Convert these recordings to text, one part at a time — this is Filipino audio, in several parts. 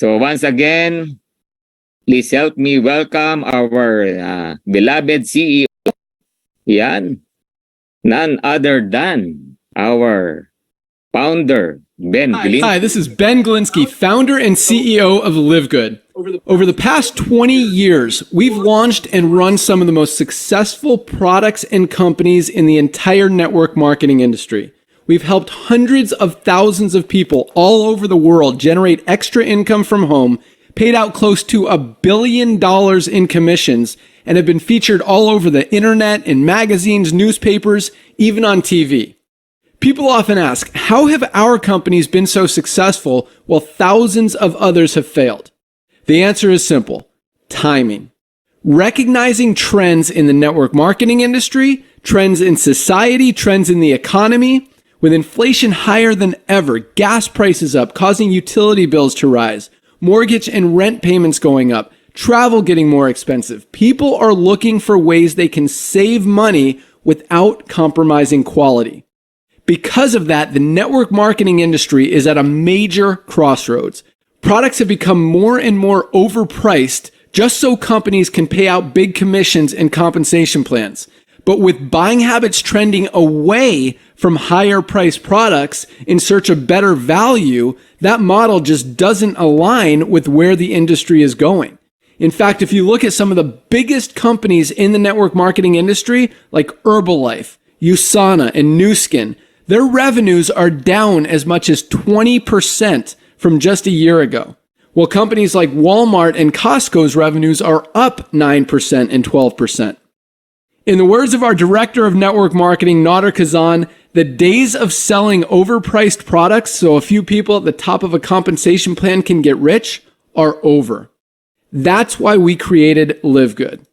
So once again, please help me welcome our beloved CEO. Yan. None other than our founder, Ben Glinsky. Hi, this is Ben Glinsky, founder and CEO of LiveGood. Over the past 20 years, we've launched and run some of the most successful products and companies in the entire network marketing industry. We've helped hundreds of thousands of people all over the world generate extra income from home, paid out close to $1 billion in commissions, and have been featured all over the internet, in magazines, newspapers, even on TV. People often ask, how have our companies been so successful while thousands of others have failed? The answer is simple: timing. Recognizing trends in the network marketing industry, trends in society, trends in the economy. With inflation higher than ever, gas prices up, causing utility bills to rise, mortgage and rent payments going up, travel getting more expensive, people are looking for ways they can save money without compromising quality. Because of that, the network marketing industry is at a major crossroads. Products have become more and more overpriced just so companies can pay out big commissions and compensation plans. But with buying habits trending away from higher priced products in search of better value, that model just doesn't align with where the industry is going. In fact, if you look at some of the biggest companies in the network marketing industry, like Herbalife, USANA, and Nu Skin, their revenues are down as much as 20% from just a year ago. While companies like Walmart and Costco's revenues are up 9% and 12%. In the words of our director of network marketing, Nader Kazan, the days of selling overpriced products so a few people at the top of a compensation plan can get rich are over. That's why we created LiveGood.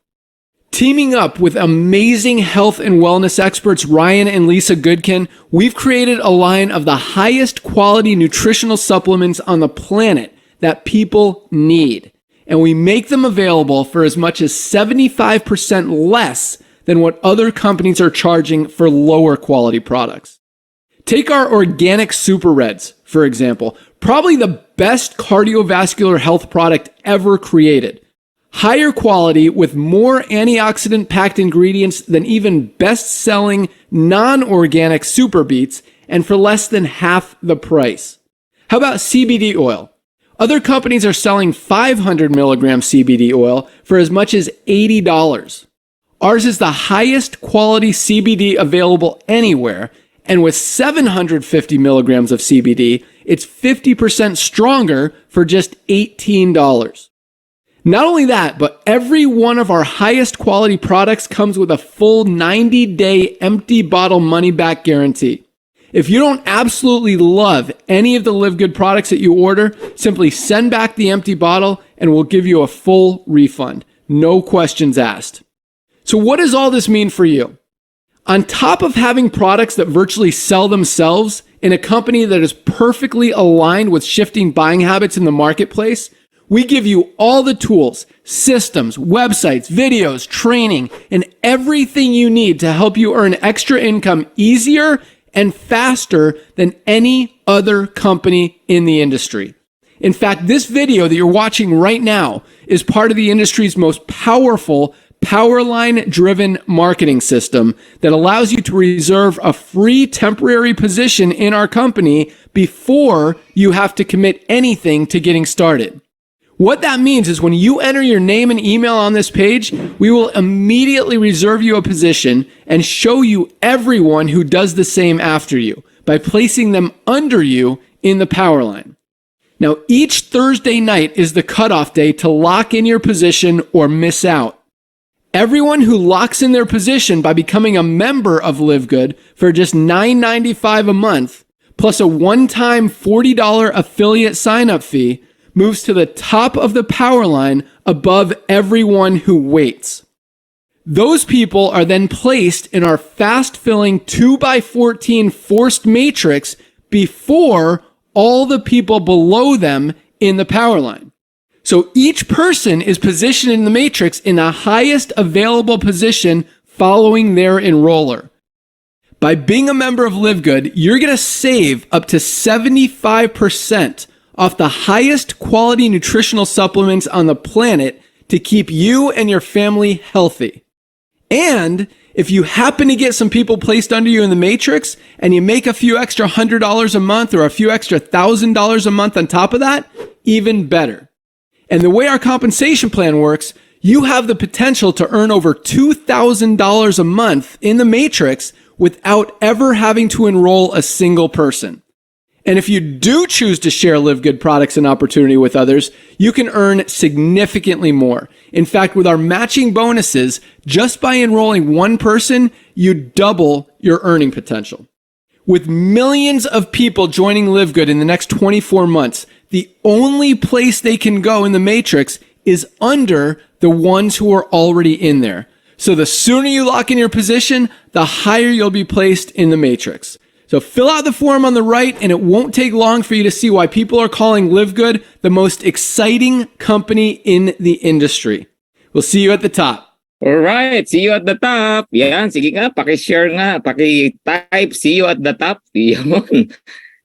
Teaming up with amazing health and wellness experts Ryan and Lisa Goodkin, we've created a line of the highest quality nutritional supplements on the planet that people need. And we make them available for as much as 75% less than what other companies are charging for lower quality products. Take our organic Super Reds, for example, probably the best cardiovascular health product ever created. Higher quality with more antioxidant-packed ingredients than even best-selling non-organic Super Beets, and for less than half the price. How about CBD oil? Other companies are selling 500 milligram CBD oil for as much as $80. Ours is the highest quality CBD available anywhere, and with 750 milligrams of CBD, it's 50% stronger for just $18. Not only that, but every one of our highest quality products comes with a full 90-day empty bottle money-back guarantee. If you don't absolutely love any of the LiveGood products that you order, simply send back the empty bottle and we'll give you a full refund. No questions asked. So what does all this mean for you? On top of having products that virtually sell themselves in a company that is perfectly aligned with shifting buying habits in the marketplace, we give you all the tools, systems, websites, videos, training, and everything you need to help you earn extra income easier and faster than any other company in the industry. In fact, this video that you're watching right now is part of the industry's most powerful Powerline-driven marketing system that allows you to reserve a free temporary position in our company before you have to commit anything to getting started. What that means is when you enter your name and email on this page, we will immediately reserve you a position and show you everyone who does the same after you by placing them under you in the Powerline. Now, each Thursday night is the cutoff day to lock in your position or miss out. Everyone who locks in their position by becoming a member of LiveGood for just $9.95 a month, plus a one-time $40 affiliate sign-up fee, moves to the top of the Powerline above everyone who waits. Those people are then placed in our fast-filling 2x14 forced matrix before all the people below them in the Powerline. So each person is positioned in the matrix in the highest available position following their enroller. By being a member of LiveGood, you're going to save up to 75% off the highest quality nutritional supplements on the planet to keep you and your family healthy. And if you happen to get some people placed under you in the matrix and you make a few extra $100 a month or a few extra $1,000 a month on top of that, even better. And the way our compensation plan works, you have the potential to earn over $2,000 a month in the matrix without ever having to enroll a single person. And if you do choose to share Live Good products and opportunity with others, you can earn significantly more. In fact, with our matching bonuses, just by enrolling one person, you double your earning potential. With millions of people joining Live Good in the next 24 months, the only place they can go in the matrix is under the ones who are already in there. So the sooner you lock in your position, the higher you'll be placed in the matrix. So fill out the form on the right, and it won't take long for you to see why people are calling Live Good the most exciting company in the industry. We'll see you at the top. Alright, see you at the top. Yan, sige nga, paki-share nga, paki-type, see you at the top. Yun.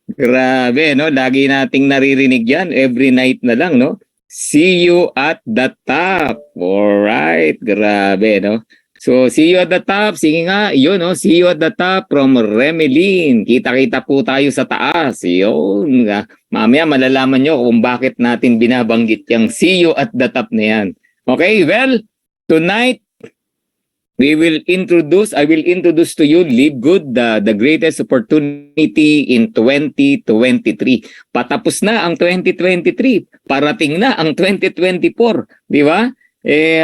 Grabe, no? Lagi nating naririnig yan. Every night na lang, no? See you at the top. Alright, grabe, no? So, see you at the top. Sige nga, yun, no? See you at the top from Remelin. Kita-kita po tayo sa taas. Yun. Mamaya malalaman nyo kung bakit natin binabanggit yung see you at the top na yan. Okay, well, tonight, I will introduce to you Live Good, the greatest opportunity in 2023. Patapos na ang 2023, parating na ang 2024, di ba?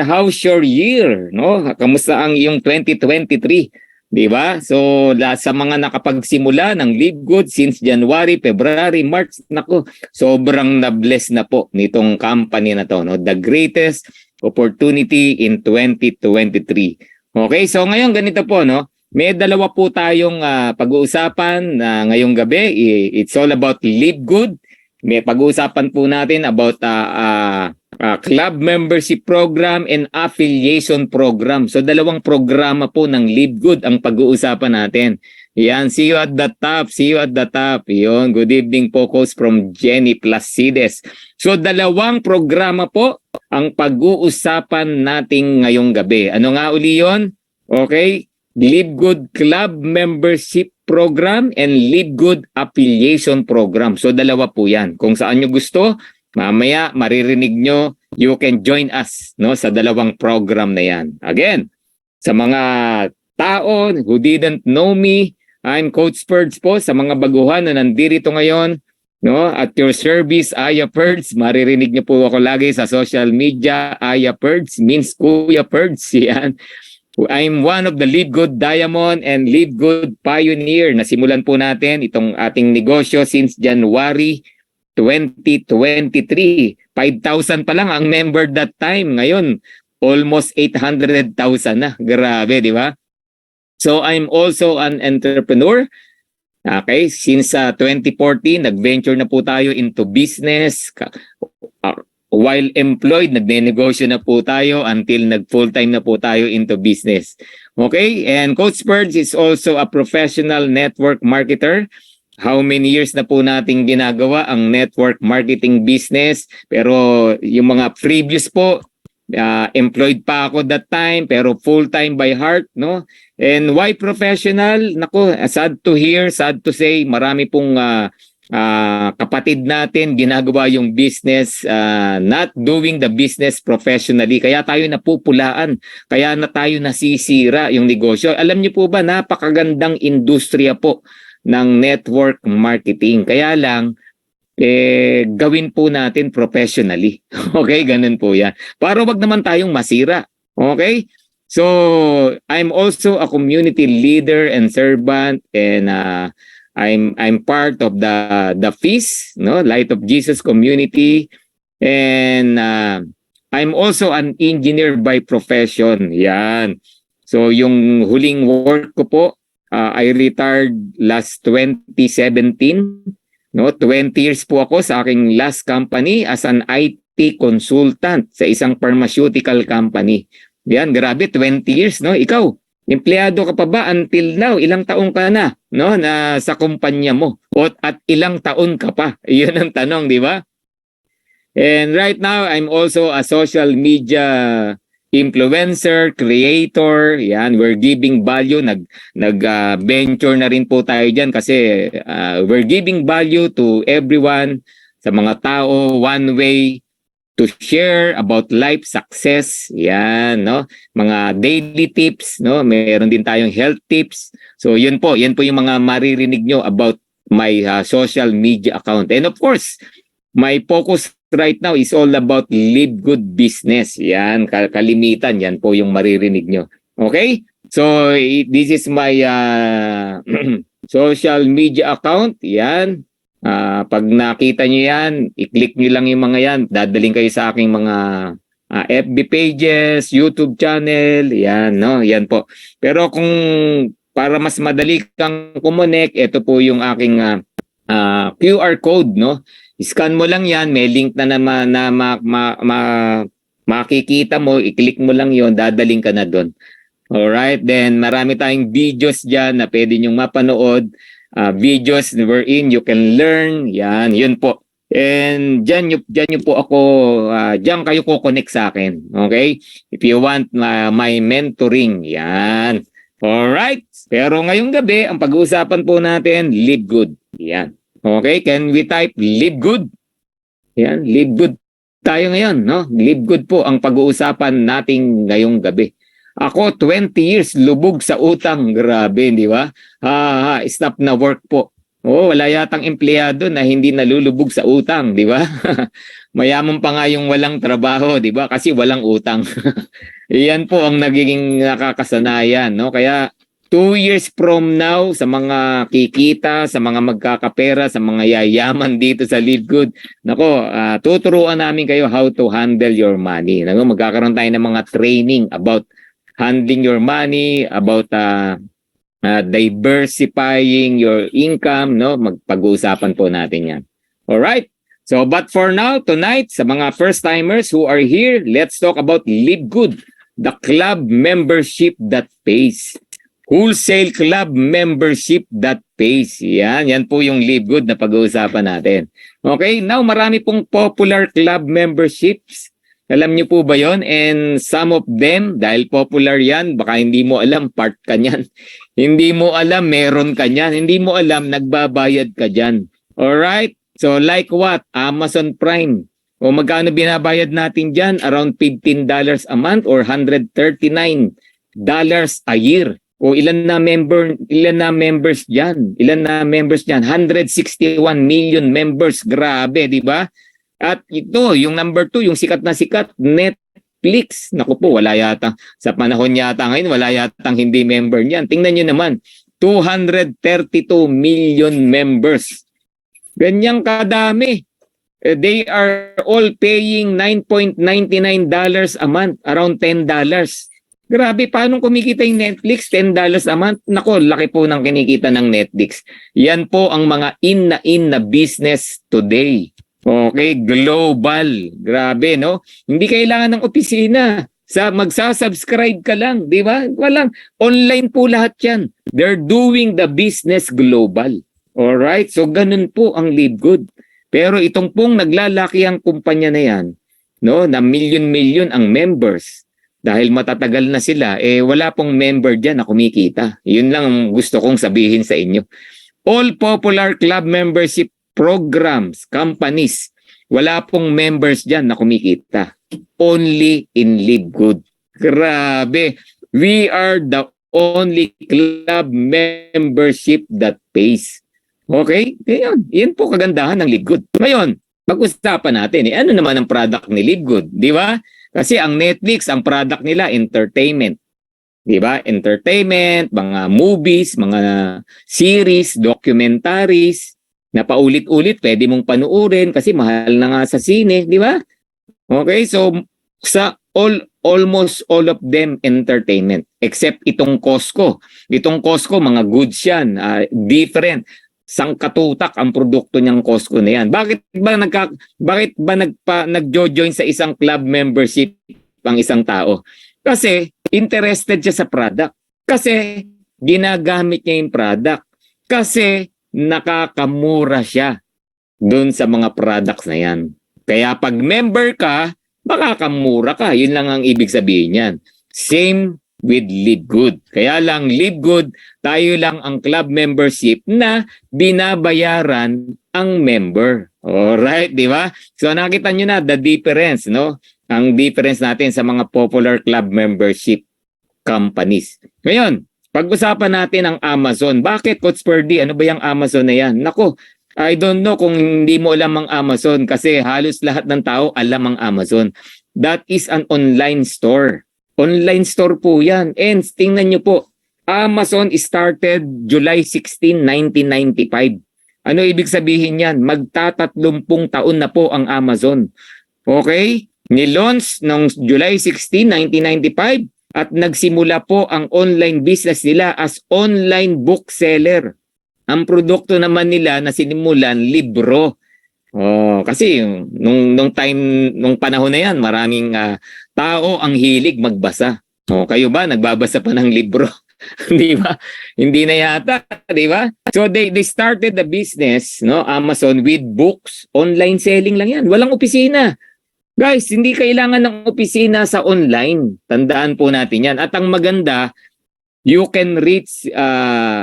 How's your year, no? Kamusta ang iyong 2023, di ba? So, sa mga nakapagsimula ng Live Good since January, February, March, nako, sobrang na-bless na po nitong company na to, no? The greatest opportunity in 2023. Okay, so ngayon ganito po, no? May dalawa po tayong pag-uusapan ngayong gabi. It's all about Live Good. May pag-uusapan po natin about club membership program and affiliation program. So dalawang programa po ng Live Good ang pag-uusapan natin. Yan, see you at the top, see you at the top. Yun, good evening po, coach from Jenny Placides. So dalawang programa po ang pag-uusapan natin ngayong gabi. Ano nga uli yun? Okay, Live Good Club Membership Program and Live Good Affiliation Program. So dalawa po yan. Kung saan nyo gusto, mamaya maririnig nyo, you can join us, no, sa dalawang program na yan. Again, sa mga tao who didn't know me, I'm Coach Perds po. Sa mga baguhan na nandito ngayon, no, at your service, Aya Perds. Maririnig niyo po ako lagi sa social media. Aya Perds means Kuya Perds. Yan. I'm one of the Live Good Diamond and Live Good Pioneer. Nasimulan po natin itong ating negosyo since January 2023. 5,000 pa lang ang member that time. Ngayon, almost 800,000 na. Grabe, di ba? So I'm also an entrepreneur. Okay, since 2014, nag-venture na po tayo into business. While employed, nagne-negosyo na po tayo until nag-full-time na po tayo into business. Okay, and Coach Perds is also a professional network marketer. How many years na po nating ginagawa ang network marketing business? Pero yung mga previous po, employed pa ako that time, pero full-time by heart, no? And why professional? Nako, sad to hear, sad to say, marami pong kapatid natin ginagawa yung business, not doing the business professionally. Kaya tayo napupulaan, kaya na tayo nasisira yung negosyo. Alam niyo po ba, napakagandang industriya po ng network marketing. Kaya lang, gawin po natin professionally. Okay, ganun po yan. Para wag naman tayong masira. Okay? So, I'm also a community leader and servant, and I'm part of the FEAST, no, Light of Jesus community, and I'm also an engineer by profession. Yan. So, yung huling work ko po, I retired last 2017. No, 20 years po ako sa aking last company as an IT consultant sa isang pharmaceutical company. Yan, grabe, 20 years, no? Ikaw, Empleyado ka pa ba until now? Ilang taong ka na, no, na sa kumpanya mo? At ilang taon ka pa? Iyon ang tanong, di ba? And right now, I'm also a social media influencer, creator. Yan, we're giving value. Venture na rin po tayo diyan kasi we're giving value to everyone, sa mga tao, one way to share about life success. Yan, no? Mga daily tips, no? Meron din tayong health tips. So, yan po yung mga maririnig nyo about my social media account. And of course, my focus right now is all about Live Good Business. Yan, kalimitan. Yan po yung maririnig nyo. Okay? So, this is my social media account. Yan. Pag nakita nyo yan, i-click nyo lang yung mga yan. Dadaling kayo sa aking mga FB pages, YouTube channel. Yan, no? Yan po. Pero kung para mas madali kang kumonek, ito po yung aking QR code, no? Scan mo lang yan, may link na makikita mo, i-click mo lang yon, dadaling ka na doon. Alright, then marami tayong videos dyan na pwede nyong mapanood. Videos wherein you can learn. Yan, yun po. And dyan nyo po ako, dyan kayo ko-connect sa akin. Okay? If you want my mentoring. Yan. Alright. Pero ngayong gabi, ang pag-uusapan po natin, live good. Yan. Okay? Can we type live good? Yan. Live good tayo ngayon. No? Live good po ang pag-uusapan natin ngayong gabi. Ako, 20 years lubog sa utang. Grabe, di ba? Stop na work po. Wala yatang empleyado na hindi nalulubog sa utang, di ba? Mayaman pa nga yung walang trabaho, di ba? Kasi walang utang. Iyan po ang nagiging nakakasanayan, no? Kaya 2 years from now, sa mga kikita, sa mga magkakapera, sa mga yayaman dito sa Live Good, nako, tuturuan namin kayo how to handle your money. Nako, magkakaroon tayo ng mga training about handling your money, about diversifying your income, no? Pag-uusapan po natin yan. Alright? So, but for now, tonight, sa mga first-timers who are here, let's talk about Live Good, the club membership that pays. Wholesale club membership that pays. Yan po yung Live Good na pag-uusapan natin. Okay? Now, marami pong popular club memberships. Alam niyo po ba yon? And some of them, dahil popular yan, baka hindi mo alam, part ka niyan. Hindi mo alam, meron ka niyan. Hindi mo alam, nagbabayad ka dyan. Alright? So like what? Amazon Prime. O magkano binabayad natin dyan? Around $15 a month or $139 a year. O ilan na members dyan? Ilan na members dyan? 161 million members. Grabe, di ba? At ito, yung number 2, yung sikat na sikat, Netflix. Naku po, wala yata. Sa panahon yata ngayon, wala yatang hindi member niyan. Tingnan nyo naman, 232 million members. Ganyang kadami. They are all paying $9.99 a month, around $10. Grabe, paano kumikita yung Netflix? $10 a month? Nako, laki po ng kinikita ng Netflix. Yan po ang mga in na business today. Okay, global. Grabe, no? Hindi kailangan ng opisina. Magsasubscribe ka lang, di ba? Walang, online po lahat yan. They're doing the business global. Alright? So, ganun po ang Live Good. Pero itong pong naglalaki ang kumpanya na yan, no? Na million ang members. Dahil matatagal na sila, wala pong member dyan na kumikita. Yun lang ang gusto kong sabihin sa inyo. All popular club membership programs, companies, wala pong members dyan na kumikita. Only in Live Good. Grabe. We are the only club membership that pays. Okay? Yan po kagandahan ng Live Good. Ngayon, pag-usapan natin, ano naman ang product ni Live Good? Di ba? Kasi ang Netflix, ang product nila, entertainment. Di ba? Entertainment, mga movies, mga series, documentaries, na paulit-ulit pwede mong panuorin kasi mahal na nga sa sine, di ba? Okay, so sa almost all of them entertainment except itong Costco. Itong Costco, mga goods yan, different. Sangkatutak ang produkto niyang Costco na yan. Bakit ba nagjo-join sa isang club membership ang isang tao? Kasi interested siya sa product. Kasi ginagamit niya yung product. Kasi nakakamura siya dun sa mga products na yan. Kaya pag member ka, makakamura ka. Yun lang ang ibig sabihin yan. Same with Live Good. Kaya lang Live Good, tayo lang ang club membership na binabayaran ang member. Alright, di ba? So nakita nyo na the difference, no? Ang difference natin sa mga popular club membership companies. Ngayon, pag-usapan natin ang Amazon. Bakit, Coach Purdy? Ano ba yung Amazon na yan? Nako, I don't know kung hindi mo alam ang Amazon kasi halos lahat ng tao alam ang Amazon. That is an online store. Online store po yan. And tingnan nyo po, Amazon started July 16, 1995. Ano ibig sabihin yan? Magtatatlong taon na po ang Amazon. Okay? Ni-launch noong July 16, 1995 at nagsimula po ang online business nila as online bookseller. Ang produkto naman nila na sinimulan, libro. Kasi nung panahon na yan, maraming tao ang hilig magbasa. Kayo ba nagbabasa pa ng libro? Di ba? Hindi na yata, di ba? So they started the business, no, Amazon with books, online selling lang yan. Walang opisina. Guys, hindi kailangan ng opisina sa online. Tandaan po natin yan. At ang maganda, you can reach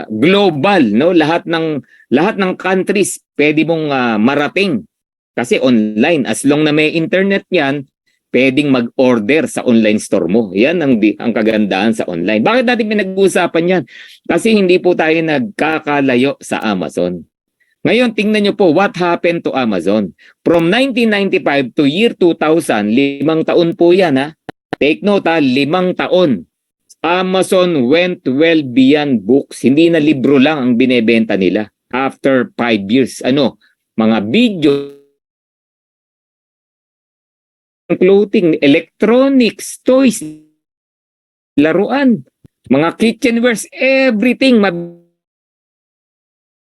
global, no? Lahat ng countries pwede mong marating kasi online. As long na may internet 'yan, pwedeng mag-order sa online store mo. Yan ang kagandahan sa online. Bakit natin pinag-uusapan 'yan? Kasi hindi po tayo nagkakalayo sa Amazon. Ngayon, tingnan nyo po what happened to Amazon. From 1995 to year 2000, 5 taon po yan ha. Take note ha, 5 taon. Amazon went well beyond books. Hindi na libro lang ang binebenta nila. After 5 years, mga video, clothing, electronics, toys, laruan, mga kitchenwares, everything,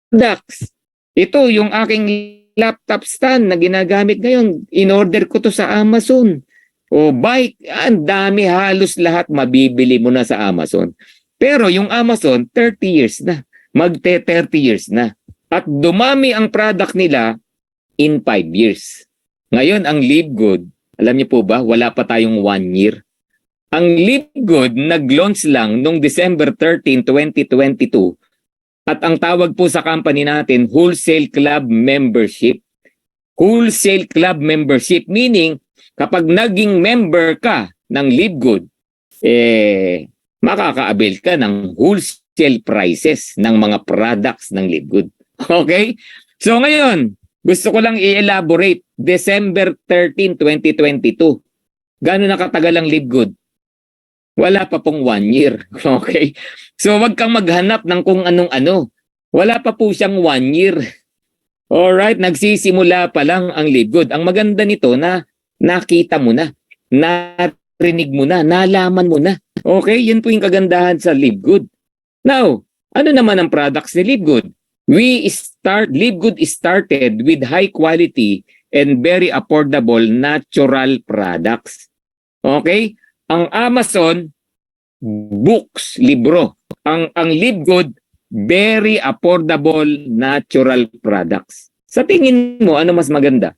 products. Ito yung aking laptop stand na ginagamit ngayon. In-order ko to sa Amazon. Bike, ang dami, halos lahat mabibili mo na sa Amazon. Pero yung Amazon, 30 years na. Magte-30 years na. At dumami ang product nila in 5 years. Ngayon, ang Live Good, alam niyo po ba, wala pa tayong 1 year. Ang Live Good nag-launch lang noong December 13, 2022. At ang tawag po sa company natin, Wholesale Club Membership. Wholesale Club Membership, meaning kapag naging member ka ng Live Good, makaka-avail ka ng wholesale prices ng mga products ng Live Good. Okay? So ngayon, gusto ko lang i-elaborate. December 13, 2022. Gano'n nakatagal ang Live Good? Wala pa pong 1 year. Okay? So wag kang maghanap ng kung anong-ano. Wala pa po siyang 1 year. Alright? Nagsisimula pa lang ang Live Good. Ang maganda nito na nakita mo na, narinig mo na, nalaman mo na. Okay? Yan po yung kagandahan sa Live Good. Now, ano naman ang products ni Live Good? Live Good started with high quality and very affordable natural products. Okay? Ang Amazon, books, libro. Ang Live Good, very affordable natural products. Sa tingin mo, ano mas maganda?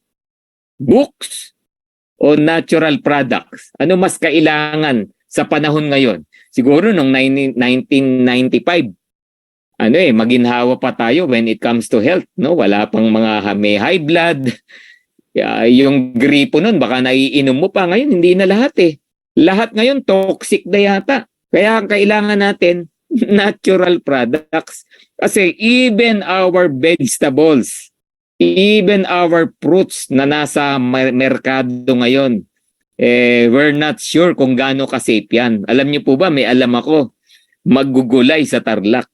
Books o natural products? Ano mas kailangan sa panahon ngayon? Siguro noong 1995, maginhawa pa tayo when it comes to health, no? Wala pang mga may high blood. Yung gripo nun, baka naiinom mo pa. Ngayon, hindi na lahat eh. Lahat ngayon toxic na yata. Kaya ang kailangan natin, natural products. Kasi even our vegetables, even our fruits na nasa merkado ngayon, we're not sure kung gaano ka-safe yan. Alam niyo po ba, may alam ako, maggugulay sa Tarlac.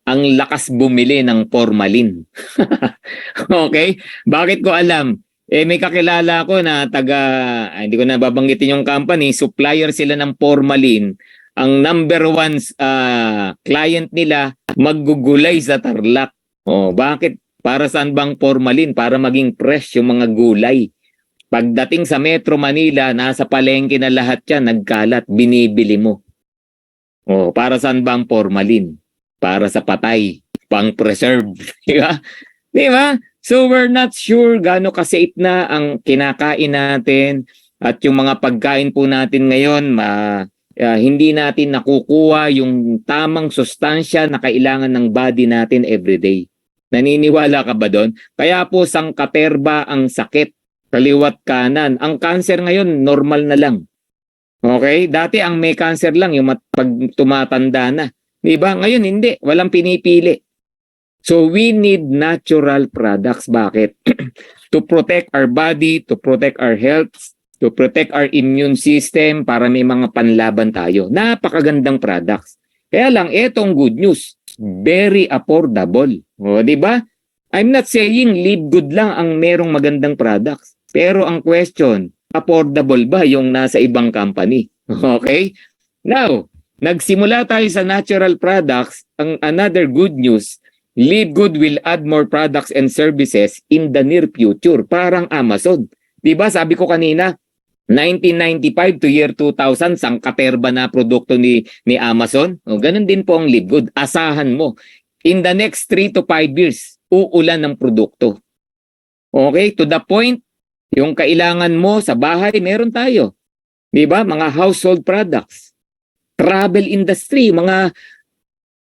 Ang lakas bumili ng formalin. Okay? Bakit ko alam? May kakilala ko na hindi ko na babanggitin yung company, supplier sila ng formalin. Ang number 1 client nila, maggugulay sa Tarlac. Bakit? Para saan bang formalin? Para maging fresh yung mga gulay. Pagdating sa Metro Manila, nasa palengke na lahat yan, nagkalat, binibili mo. Oh, para saan ba ang formalin? Para sa patay, pang-preserve, di ba? Di ba? So we're not sure gaano ka-safe na ang kinakain natin at yung mga pagkain po natin ngayon, hindi natin nakukuha yung tamang sustansya na kailangan ng body natin everyday. Naniniwala ka ba doon? Kaya po sangkaterba ang sakit, kaliwat kanan. Ang cancer ngayon, normal na lang. Okay? Dati ang may cancer lang yung pag tumatanda na. Di ba? Ngayon hindi. Walang pinipili. So we need natural products. Bakit? To protect our body, to protect our health, to protect our immune system para may mga panlaban tayo. Napakagandang products. Kaya lang, etong good news. Very affordable. O, di ba? I'm not saying live good lang ang merong magandang products. Pero ang question, affordable ba yung nasa ibang company? Okay? Now, nagsimula tayo sa natural products. Ang another good news, Live Good will add more products and services in the near future. Parang Amazon. Diba sabi ko kanina, 1995 to year 2000, sangkaterba na produkto ni Amazon. O, ganun din po ang Live Good. Asahan mo. In the next 3 to 5 years, uulan ng produkto. Okay? To the point, yung kailangan mo sa bahay, meron tayo. Diba? Mga household products. Travel industry, mga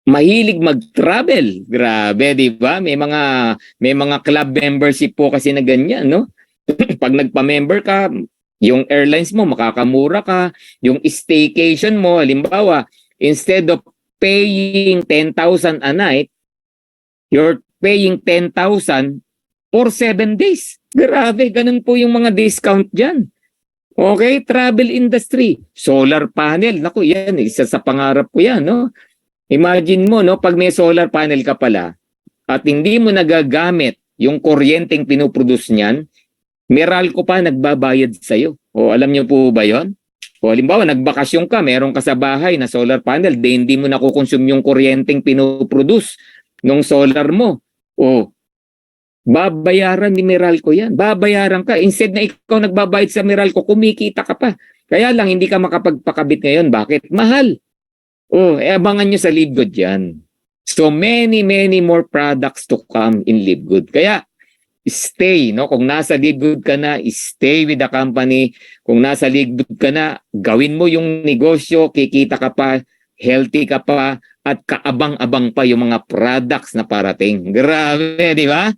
mahilig mag-travel. Grabe, di ba? May mga club membership po kasi na ganyan, no? Pag nagpa-member ka, yung airlines mo makakamura ka, yung staycation mo, halimbawa, instead of paying 10,000 a night, you're paying 10,000 for 7 days. Grabe, ganun po yung mga discount diyan. Okay, travel industry, solar panel. Naku, yan, isa sa pangarap ko yan, no? Imagine mo, no, pag may solar panel ka pala at hindi mo nagagamit yung kuryenteng pinuproduce niyan, Meralco pa nagbabayad sa iyo. O alam niyo po ba 'yon? O halimbawa, nagbakasyon ka, meron ka sa bahay na solar panel, hindi mo nakukonsume yung kuryenteng pinuproduce ng solar mo. O babayaran ni Meralco yan. Babayaran ka. Instead na ikaw nagbabayad sa Meralco, kumikita ka pa. Kaya lang hindi ka makapagpakabit ngayon. Bakit? Mahal. Oh, abangan nyo sa Live Good yan. So many more products to come in Live Good. Kaya stay, no? Kung nasa Live Good ka na, stay with the company. Kung nasa Live Good ka na, gawin mo yung negosyo, kikita ka pa, healthy ka pa, at kaabang-abang pa yung mga products na parating. Grabe, di ba?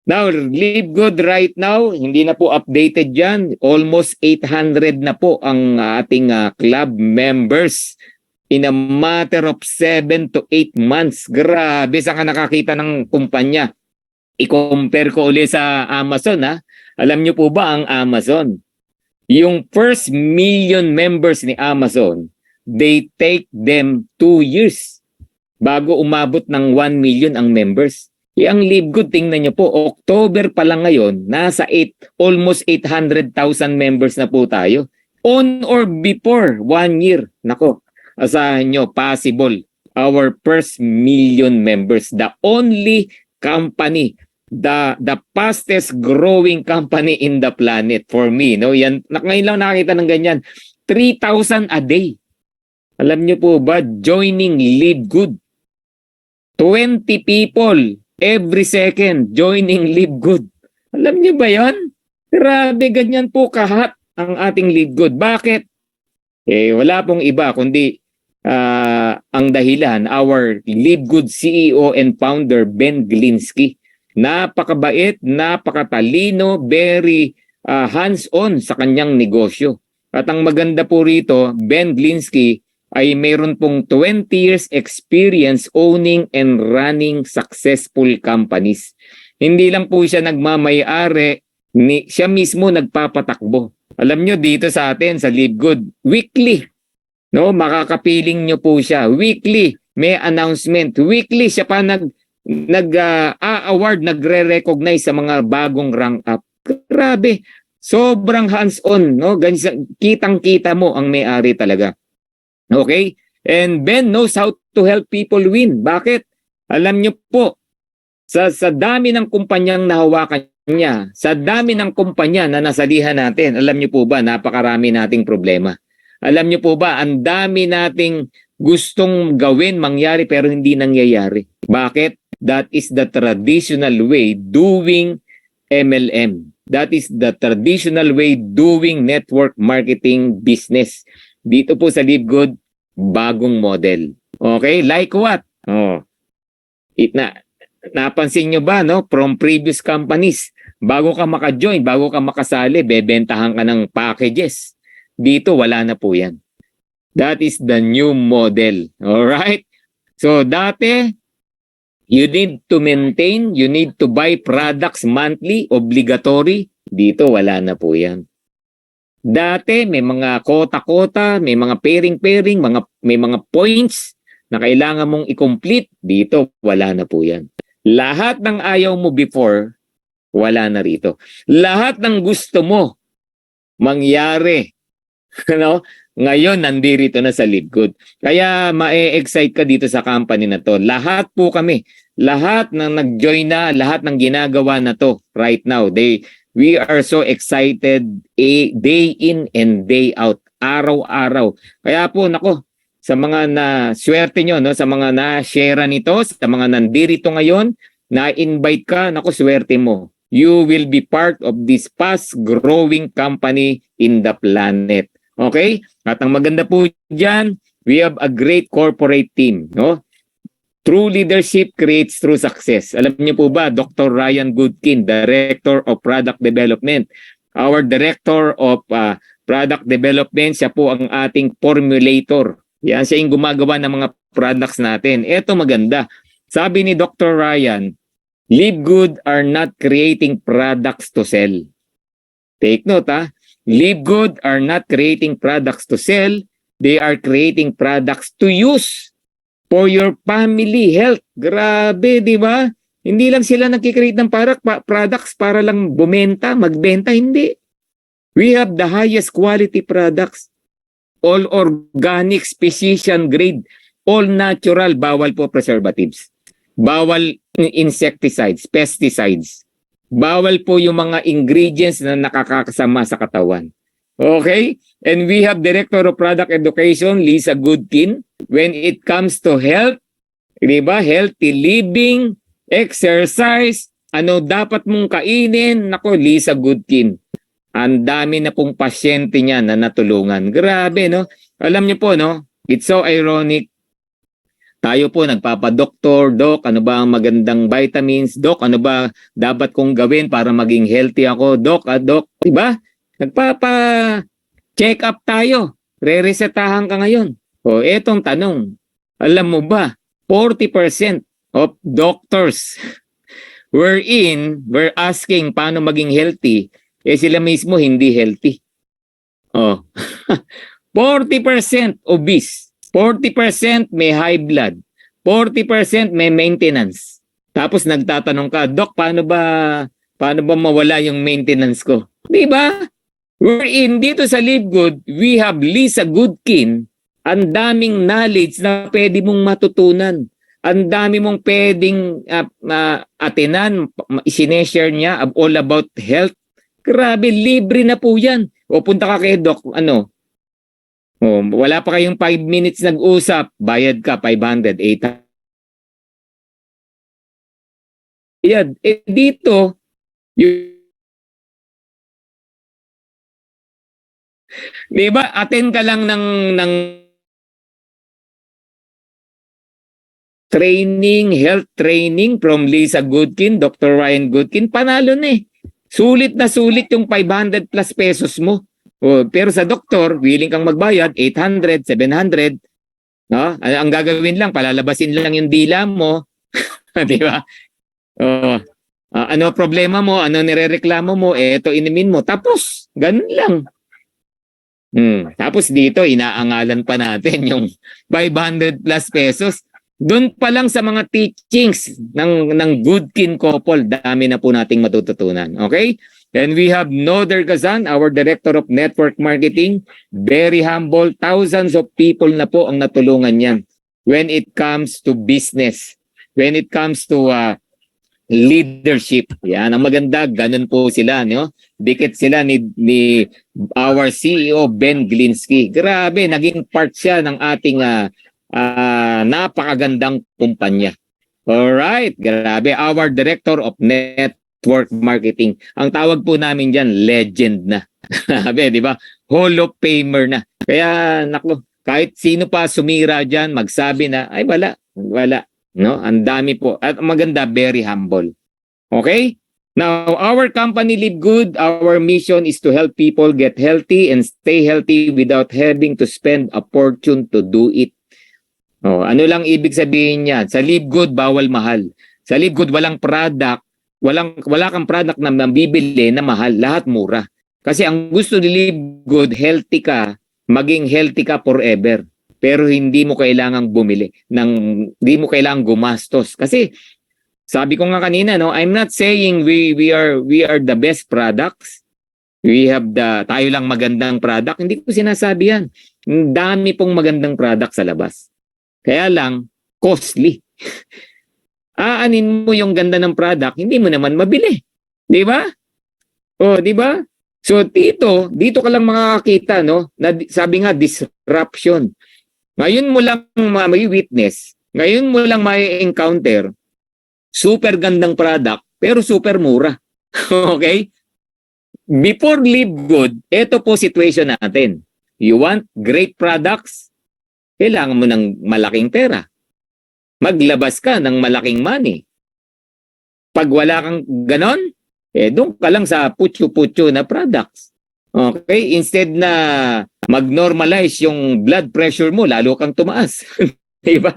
Now, Live Good right now, hindi na po updated yan. Almost 800 na po ang ating club members in a matter of 7 to 8 months. Grabe, saan ka nakakita ng kumpanya? I-compare ko ulit sa Amazon, ha? Alam nyo po ba ang Amazon? Yung first million members ni Amazon, they take them 2 years bago umabot ng 1 million ang members. Ang Live Good, tingnan nyo po, October pa lang ngayon, nasa almost 800,000 members na po tayo. On or before 1 year, nako, asahan nyo, possible. Our first million members, the only company, the fastest growing company in the planet for me. No? Yan, ngayon lang nakakita ng ganyan. 3,000 a day. Alam nyo po ba, joining Live Good. 20 people every second joining Live Good. Alam nyo ba yan? Grabe, ganyan po kahat ang ating Live Good. Bakit? Wala pong iba kundi ang dahilan, our Live Good CEO and founder, Ben Glinsky. Napakabait, napakatalino, very hands-on sa kanyang negosyo. At ang maganda po rito, Ben Glinsky ay mayroon pong 20 years experience owning and running successful companies. Hindi lang po siya nagmamay-ari, siya mismo nagpapatakbo. Alam nyo, dito sa atin, sa Live Good, weekly, no, makakapiling nyo po siya. Weekly, may announcement. Weekly, siya pa nag-award, nagre-recognize sa mga bagong rank up. Grabe, sobrang hands-on, no? Kitang-kita mo ang may-ari talaga. Okay? And Ben knows how to help people win. Bakit? Alam nyo po, sa dami ng kumpanyang nahawakan niya, sa dami ng kumpanya na nasalihan natin, alam nyo po ba, napakarami nating problema. Alam nyo po ba, ang dami nating gustong gawin, mangyari pero hindi nangyayari. Bakit? That is the traditional way doing MLM. That is the traditional way doing network marketing business. Dito po sa LiveGood, bagong model. Okay? Like what? Napansin nyo ba, no? From previous companies, bago ka maka-join, bago ka makasali, bebentahan ka ng packages. Dito, wala na po yan. That is the new model. Alright? So, dati, you need to maintain, you need to buy products monthly, obligatory. Dito, wala na po yan. Dati, may mga kota-kota, may mga pairing-pairing, may mga points na kailangan mong i-complete. Dito, wala na po yan. Lahat ng ayaw mo before, wala na rito. Lahat ng gusto mo mangyari, ano? Ngayon, nandito na sa LiveGood. Kaya ma-excite ka dito sa company na to. Lahat po kami, lahat ng nag-join na, lahat ng ginagawa na to right now, we are so excited day in and day out, araw-araw. Kaya po, nako, sa mga swerte nyo, no, sa mga na-share nito, sa mga nandito ngayon, na-invite ka, nako, swerte mo. You will be part of this fast-growing company in the planet. Okay? At ang maganda po dyan, we have a great corporate team. No? True leadership creates true success. Alam niyo po ba, Dr. Ryan Goodkin, Director of Product Development. Our Director of Product Development, siya po ang ating formulator. Yan, siya yung gumagawa ng mga products natin. Ito maganda. Sabi ni Dr. Ryan, LiveGood are not creating products to sell. Take note, ha? LiveGood are not creating products to sell. They are creating products to use for your family health. Grabe, di ba? Hindi lang sila nagkikreate ng products para lang magbenta. Hindi. We have the highest quality products. All organic, physician grade, all natural, bawal po preservatives. Bawal insecticides, pesticides. Bawal po yung mga ingredients na nakakasama sa katawan. Okay? And we have Director of Product Education, Lisa Goodkin. When it comes to health, diba? Healthy living, exercise, ano dapat mong kainin? Nako, Lisa Goodkin. Ang dami na pong pasyente niya na natulungan. Grabe, no? Alam niyo po, no? It's so ironic. Tayo po nagpapadoktor, Doc, ano ba ang magandang vitamins? Doc, ano ba dapat kong gawin para maging healthy ako? Doc, Doc, diba? Nagpapa-check up tayo. Re-resetahan ka ngayon. O, etong tanong. Alam mo ba, 40% of doctors we're asking paano maging healthy, sila mismo hindi healthy. Oh. 40% obese. 40% may high blood. 40% may maintenance. Tapos nagtatanong ka, Doc, paano ba mawala yung maintenance ko? Di ba? Dito sa LiveGood, we have Lisa Goodkin. Ang daming knowledge na pwede mong matutunan. Ang dami mong pwedeng atinan, isineshare niya all about health. Grabe, libre na po yan. O punta ka kay Doc, wala pa kayong 5 minutes nag-usap, bayad ka 500, 800. Dito, di ba, attend ka lang ng training, health training from Lisa Goodkin, Dr. Ryan Goodkin, panalo na eh. Sulit na sulit yung 500 plus pesos mo. Pero sa doktor, willing kang magbayad, 800, 700. No? Ang gagawin lang, palalabasin lang yung dila mo. Di ba? Ano problema mo? Ano nirereklamo mo? Ito inumin mo. Tapos, ganun lang. Tapos dito, inaangalan pa natin yung 500 plus pesos. Doon pa lang sa mga teachings ng Goodkin couple, dami na po nating matututunan. Okay? And we have Noder Gazan, our Director of Network Marketing. Very humble. Thousands of people na po ang natulungan niyan when it comes to business. When it comes to leadership. Yan, ang maganda, ganun po sila. No? Dikit sila ni our CEO, Ben Glinsky. Grabe, naging part siya ng ating napakagandang kumpanya. Alright, grabe. Our Director of Network Marketing. Ang tawag po namin dyan, legend na. Grabe, di ba? Hall of Famer na. Kaya, naku, kahit sino pa sumira dyan, magsabi na, ay wala. No? Ang dami po. At maganda, very humble. Okay? Now, our company Live Good, our mission is to help people get healthy and stay healthy without having to spend a fortune to do it. Oh, ano lang ibig sabihin niyan? Sa Live Good, bawal mahal. Sa Live Good, walang product, wala kang product na nabibili na mahal, lahat mura. Kasi ang gusto ni Live Good, healthy ka, maging healthy ka forever. Pero hindi mo kailangang bumili, hindi mo kailangang gumastos. Kasi sabi ko nga kanina, no, I'm not saying we are the best products. We have tayo lang magandang product. Hindi ko sinasabi yan. Ang dami pong magandang product sa labas. Kaya lang, costly. Aanin mo yung ganda ng product, hindi mo naman mabili. Di ba? O, di ba? So, dito ka lang makakakita, no? Na, sabi nga, disruption. Ngayon mo lang may witness, ngayon mo lang may encounter, super gandang product, pero super mura. Okay? Before Live Good, ito po situation natin. You want great products? Kailangan mo ng malaking pera. Maglabas ka ng malaking money. Pag wala kang ganon, doon ka lang sa putyo-putyo na products. Okay? Instead na mag-normalize yung blood pressure mo, lalo kang tumaas. Diba?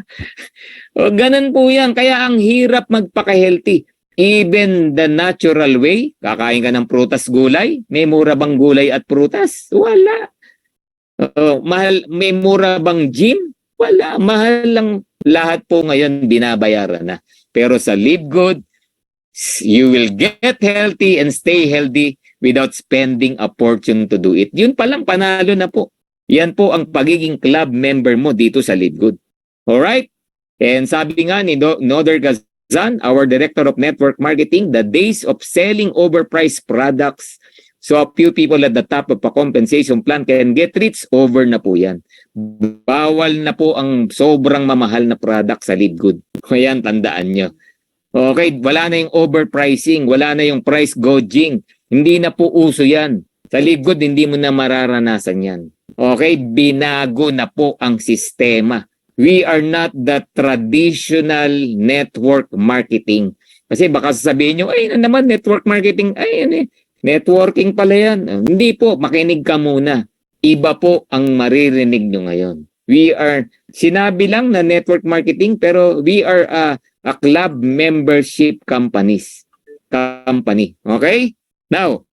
O, ganon po yan. Kaya ang hirap magpaka-healthy. Even the natural way, kakain ka ng prutas gulay, may mura bang gulay at prutas? Wala. Mahal, may mura bang gym? Wala. Mahal lang, lahat po ngayon binabayaran na. Pero sa Live Good, you will get healthy and stay healthy without spending a fortune to do it. Yun palang panalo na po. Yan po ang pagiging club member mo dito sa Live Good. Alright? And sabi nga ni Noder Gazan, our Director of Network Marketing, the days of selling overpriced products so a few people at the top of a compensation plan can get rich, over na po yan. Bawal na po ang sobrang mamahal na product sa Live Good. Ayan, tandaan nyo. Okay, wala na yung overpricing, wala na yung price gouging. Hindi na po uso yan. Sa Live Good, hindi mo na mararanasan yan. Okay, binago na po ang sistema. We are not the traditional network marketing. Kasi baka sasabihin nyo, ay naman network marketing, ay networking pala yan. Hindi po, makinig ka muna. Iba po ang maririnig nyo ngayon. We are, sinabi lang na network marketing, pero we are a club membership company. Okay? Now,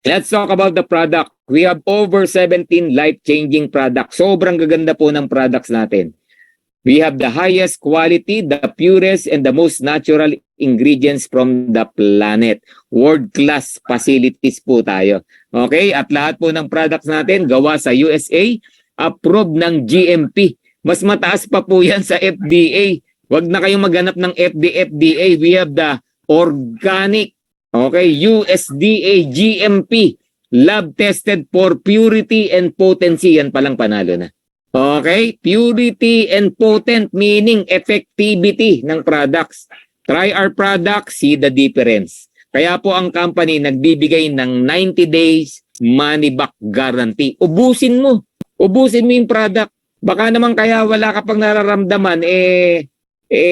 let's talk about the product. We have over 17 life-changing products. Sobrang gaganda po ng products natin. We have the highest quality, the purest, and the most natural ingredients from the planet. World-class facilities po tayo. Okay? At lahat po ng products natin gawa sa USA, approved ng GMP. Mas mataas pa po yan sa FDA. Huwag na kayong maghanap ng FDA. We have the organic, okay, USDA GMP, lab tested for purity and potency. Yan palang panalo na. Okay? Purity and potent, meaning effectivity ng products. Try our products, see the difference. Kaya po ang company nagbibigay ng 90 days money back guarantee. Ubusin mo yung product. Baka naman kaya wala ka pang nararamdaman,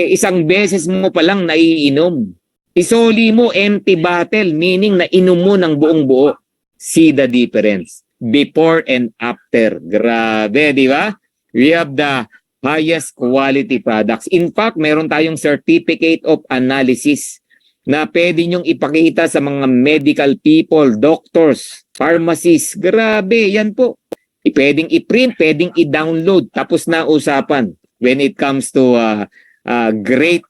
isang beses mo pa lang naiinom. Isoli mo empty bottle, meaning na inom mo ng buong buo. See the difference. Before and after. Grabe, di ba? We have the highest quality products. In fact, meron tayong certificate of analysis na pwede nyong ipakita sa mga medical people, doctors, pharmacists. Grabe, yan po. Pwedeng i-print, pwedeng i-download. Tapos na usapan when it comes to great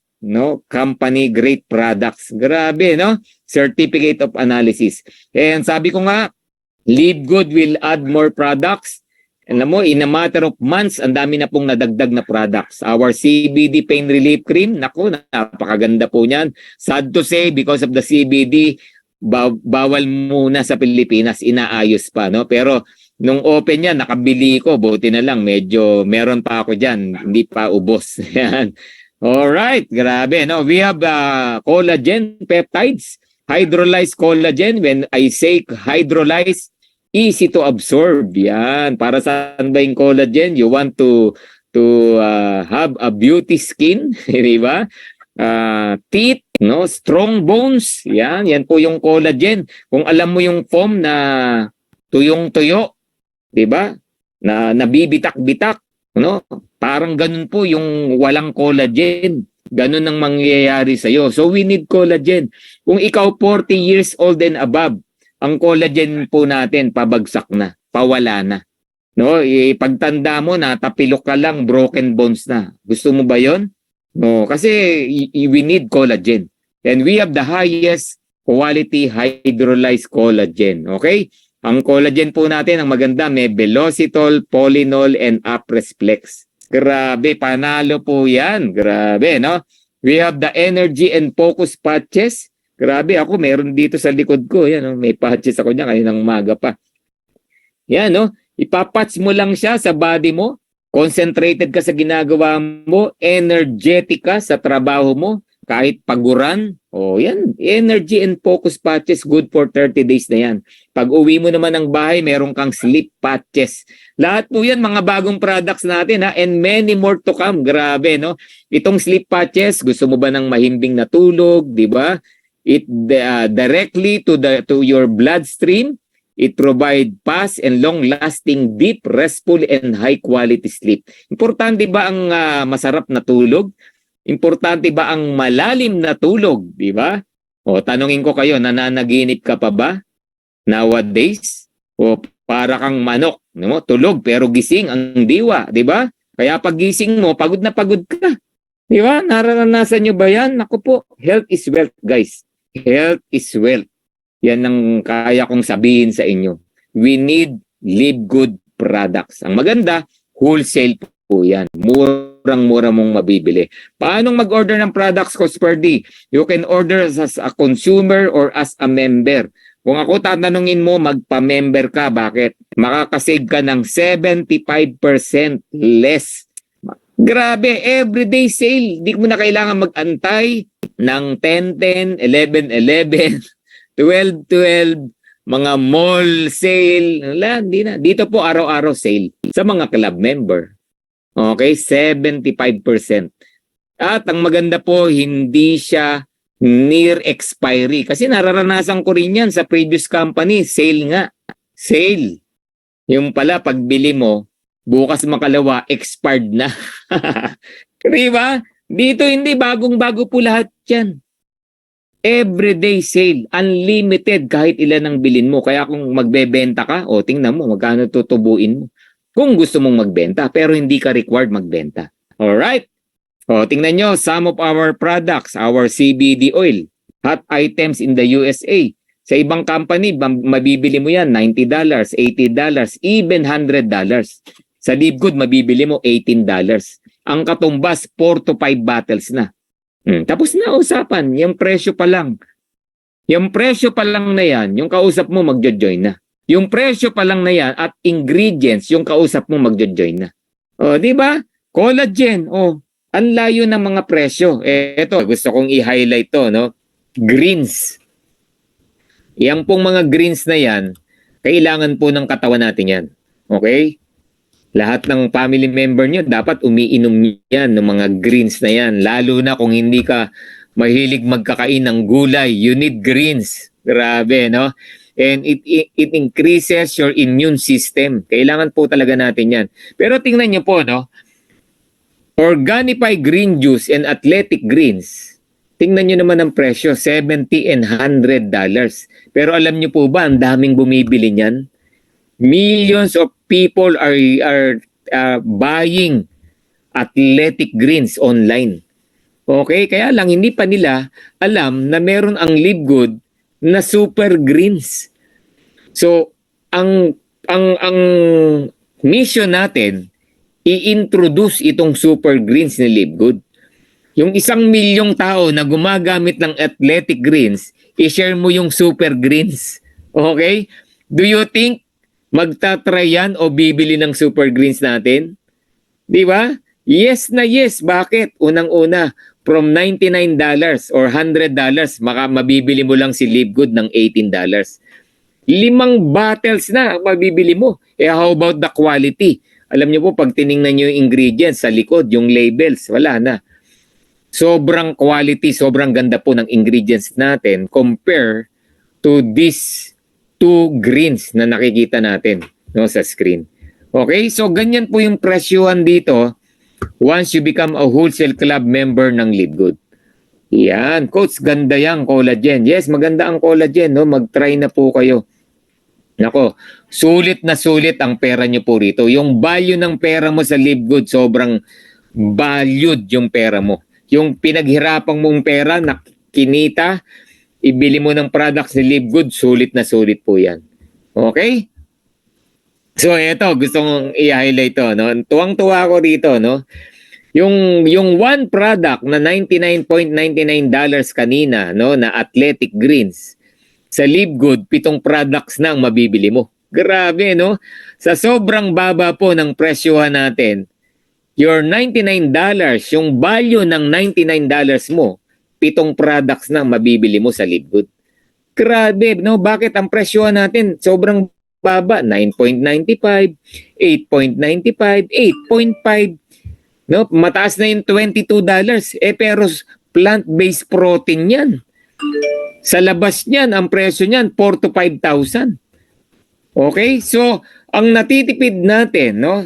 company, great products. Grabe, no? Certificate of analysis. And sabi ko nga, Live Good will add more products. Alam mo, in a matter of months, ang dami na pong nadagdag na products. Our CBD Pain Relief Cream, naku, napakaganda po niyan. Sad to say, because of the CBD, bawal muna sa Pilipinas, inaayos pa, no? Pero Nung open yan, nakabili ko. Buti na lang, medyo meron pa ako dyan. Hindi pa ubos. Yan. Alright, grabe. No? We have collagen peptides, hydrolyzed collagen. When I say hydrolyzed, easy to absorb. Yan. Para saan ba yung collagen? You want to have a beauty skin, di ba? Teeth, no, strong bones. Yan po yung collagen. Kung alam mo yung foam na tuyong-tuyo, 'di ba? Na nabibitak-bitak, no? Parang ganun po yung walang collagen. Ganun ang mangyayari sa iyo. So we need collagen. Kung ikaw 40 years old and above, ang collagen po natin pabagsak na, pawala na. No, pagtanda mo na tapilok ka lang, broken bones na. Gusto mo ba 'yon? No, kasi we need collagen. And we have the highest quality hydrolyzed collagen. Okay? Ang collagen po natin, ang maganda, may Velocitol, Polynol, and Apresflex. Grabe, panalo po yan. Grabe, no? We have the Energy and Focus patches. Grabe, ako meron dito sa likod ko. Yan, no? May patches ako dyan kaninang umaga pa. Yan, no? Ipapatch mo lang siya sa body mo. Concentrated ka sa ginagawa mo, energetic ka sa trabaho mo, kahit paguran. O yan, energy and focus patches, good for 30 days na yan. Pag uwi mo naman ng bahay, meron kang sleep patches. Lahat po yan, mga bagong products natin, ha? And many more to come. Grabe, no? Itong sleep patches, gusto mo ba ng mahimbing na tulog, di ba? It directly to your bloodstream. It provide fast and long-lasting, deep, restful, and high-quality sleep. Importante ba ang masarap na tulog? Importante ba ang malalim na tulog? Di ba? O, tanungin ko kayo, nananaginip ka pa ba nowadays? O para kang manok, no? Tulog pero gising ang diwa, di ba? Kaya pag gising mo, pagod na pagod ka. Di ba? Nararanasan nyo ba yan? Naku po, health is wealth, guys. Health is wealth. Yan ang kaya kong sabihin sa inyo. We need Live Good products. Ang maganda, wholesale po yan. Murang-mura mong mabibili. Paano mag-order ng products, Coach Ferdy? You can order as a consumer or as a member. Kung ako tatanungin mo, magpa-member ka. Bakit? Makakasave ka ng 75% less. Grabe, everyday sale. Hindi mo na kailangan mag-antay ng 10-10, 11-11. 12-12, mga mall sale. Wala, hindi na. Dito po araw-araw sale sa mga club member. Okay, 75%. At ang maganda po, hindi siya near expiry. Kasi nararanasan ko rin yan sa previous company. Sale nga. Sale. Yung pala, pagbili mo, bukas makalawa, expired na. Diba? Dito hindi, bagong-bago po lahat yan. Everyday sale, unlimited kahit ilan ang bilin mo. Kaya kung magbebenta ka, o tingnan mo magkano tutubuin mo. Kung gusto mong magbenta, pero hindi ka required magbenta. Alright? O tingnan nyo, some of our products, our CBD oil, hot items in the USA. Sa ibang company, mabibili mo yan $90, $80, even $100. Sa Live Good, mabibili mo $18. Ang katumbas, 4 to 5 bottles na. Tapos na usapan, yung presyo pa lang. Yung presyo pa lang na yan, yung kausap mo magjo-join na. Yung presyo pa lang na yan at ingredients, yung kausap mo magjo-join na. O, di ba? Collagen, ang layo ng mga presyo. Eto, gusto kong i-highlight to, no? Greens. Yang pong mga greens na yan, kailangan po ng katawan natin yan. Okay? Lahat ng family member nyo, dapat umiinom yan ng mga greens na yan. Lalo na kung hindi ka mahilig magkakain ng gulay, you need greens. Grabe, no? And it increases your immune system. Kailangan po talaga natin yan. Pero tingnan nyo po, no? Organifi green juice and athletic greens. Tingnan nyo naman ang presyo, $70 and $100. Pero alam nyo po ba, ang daming bumibili niyan? Millions of people are buying athletic greens online. Okay, kaya lang hindi pa nila alam na meron ang Live Good na super greens. So, ang mission natin, i-introduce itong super greens ni Live Good. Yung 1,000,000 tao na gumagamit ng athletic greens, i-share mo yung super greens. Okay? Do you think Magta-try yan o bibili ng super greens natin? Di ba? Yes na yes. Bakit? Unang-una, from $99 or $100, mabibili mo lang si Live Good ng $18. 5 bottles na ang mabibili mo. How about the quality? Alam niyo po, pag tiningnan niyo yung ingredients sa likod, yung labels, wala na. Sobrang quality, sobrang ganda po ng ingredients natin compare to these two greens na nakikita natin, no, sa screen. Okay? So, ganyan po yung presyohan dito once you become a wholesale club member ng Live Good. Yan. Coach, ganda yan, collagen. Yes, maganda ang collagen. No? Mag-try na po kayo. Nako, sulit na sulit ang pera nyo po rito. Yung value ng pera mo sa Live Good, sobrang valued yung pera mo. Yung pinaghirapang mong pera na kinita, ibili mo ng products ni Live Good, sulit na sulit po yan. Okay? So eto, gusto kong i-highlight to, no? Tuwang-tuwa ako dito, no? Yung one product na $99.99 kanina, no, na Athletic Greens, sa Live Good, 7 products na ang mabibili mo. Grabe, no? Sa sobrang baba po ng presyohan natin, your $99, yung value ng $99 mo, 7 products na ang mabibili mo sa Live Good. Grabe, no? Bakit ang presyohan natin sobrang baba? 9.95, 8.95, 8.5. No? Mataas na yung $22. Pero plant-based protein yan. Sa labas niyan, ang presyo niyan, 4 to 5,000. Okay? So, ang natitipid natin, no?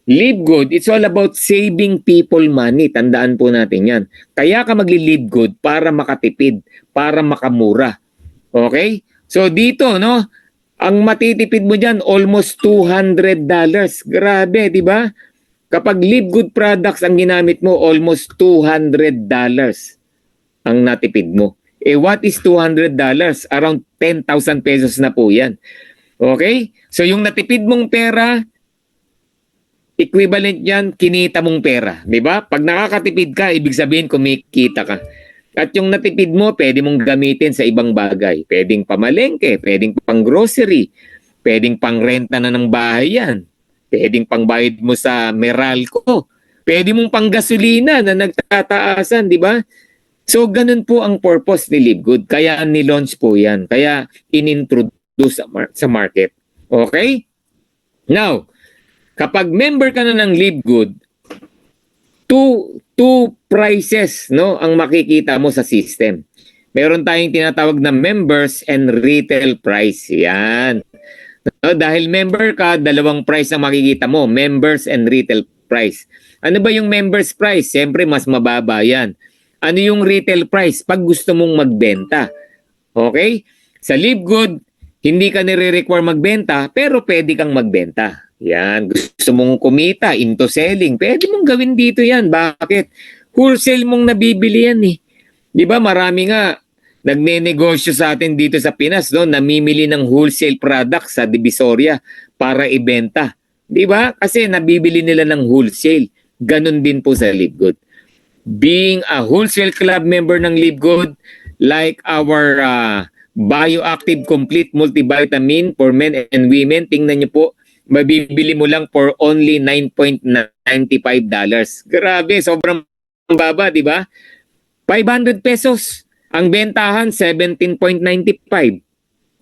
Live Good, it's all about saving people money. Tandaan po natin yan. Kaya ka magli-Live Good para makatipid, para makamura. Okay? So, dito, no? Ang matitipid mo dyan, almost $200. Grabe, di ba? Kapag Live Good products ang ginamit mo, almost $200 ang natipid mo. What is $200? Around 10,000 pesos na po yan. Okay? So yung natipid mong pera, equivalent yan, kinita mong pera. Di ba? Pag nakakatipid ka, ibig sabihin kumikita ka. At yung natipid mo, pwede mong gamitin sa ibang bagay. Pwedeng pamalengke, pwedeng pang grocery, pwedeng pang renta na ng bahay yan. Pwedeng pang bayad mo sa Meralco. Pwede mong pang gasolina na nagtataasan, di ba? So, ganun po ang purpose ni Live Good. Kaya ni-launch po yan. Kaya in-introduce sa market. Okay? Now, kapag member ka na ng Live Good, two prices, no, ang makikita mo sa system. Meron tayong tinatawag na members and retail price. Yan. No, dahil member ka, 2 price ang makikita mo. Members and retail price. Ano ba yung members price? Siyempre, mas mababa yan. Ano yung retail price? Pag gusto mong magbenta. Okay? Sa Live Good, hindi ka nire-require magbenta, pero pwede kang magbenta. Yan. Gusto mong kumita into selling, pwede mong gawin dito yan. Bakit? Wholesale mong nabibili yan eh. Di ba marami nga nagne-negosyo sa atin dito sa Pinas, no? Namimili ng wholesale products sa Divisoria para ibenta. Di ba? Kasi nabibili nila ng wholesale. Ganon din po sa Live Good. Being a wholesale club member ng Live Good, like our Bioactive Complete Multivitamin for men and women, tingnan niyo po, mabibili mo lang for only $9.95. Grabe, sobrang baba, di ba? 500 pesos. Ang bentahan, 17.95.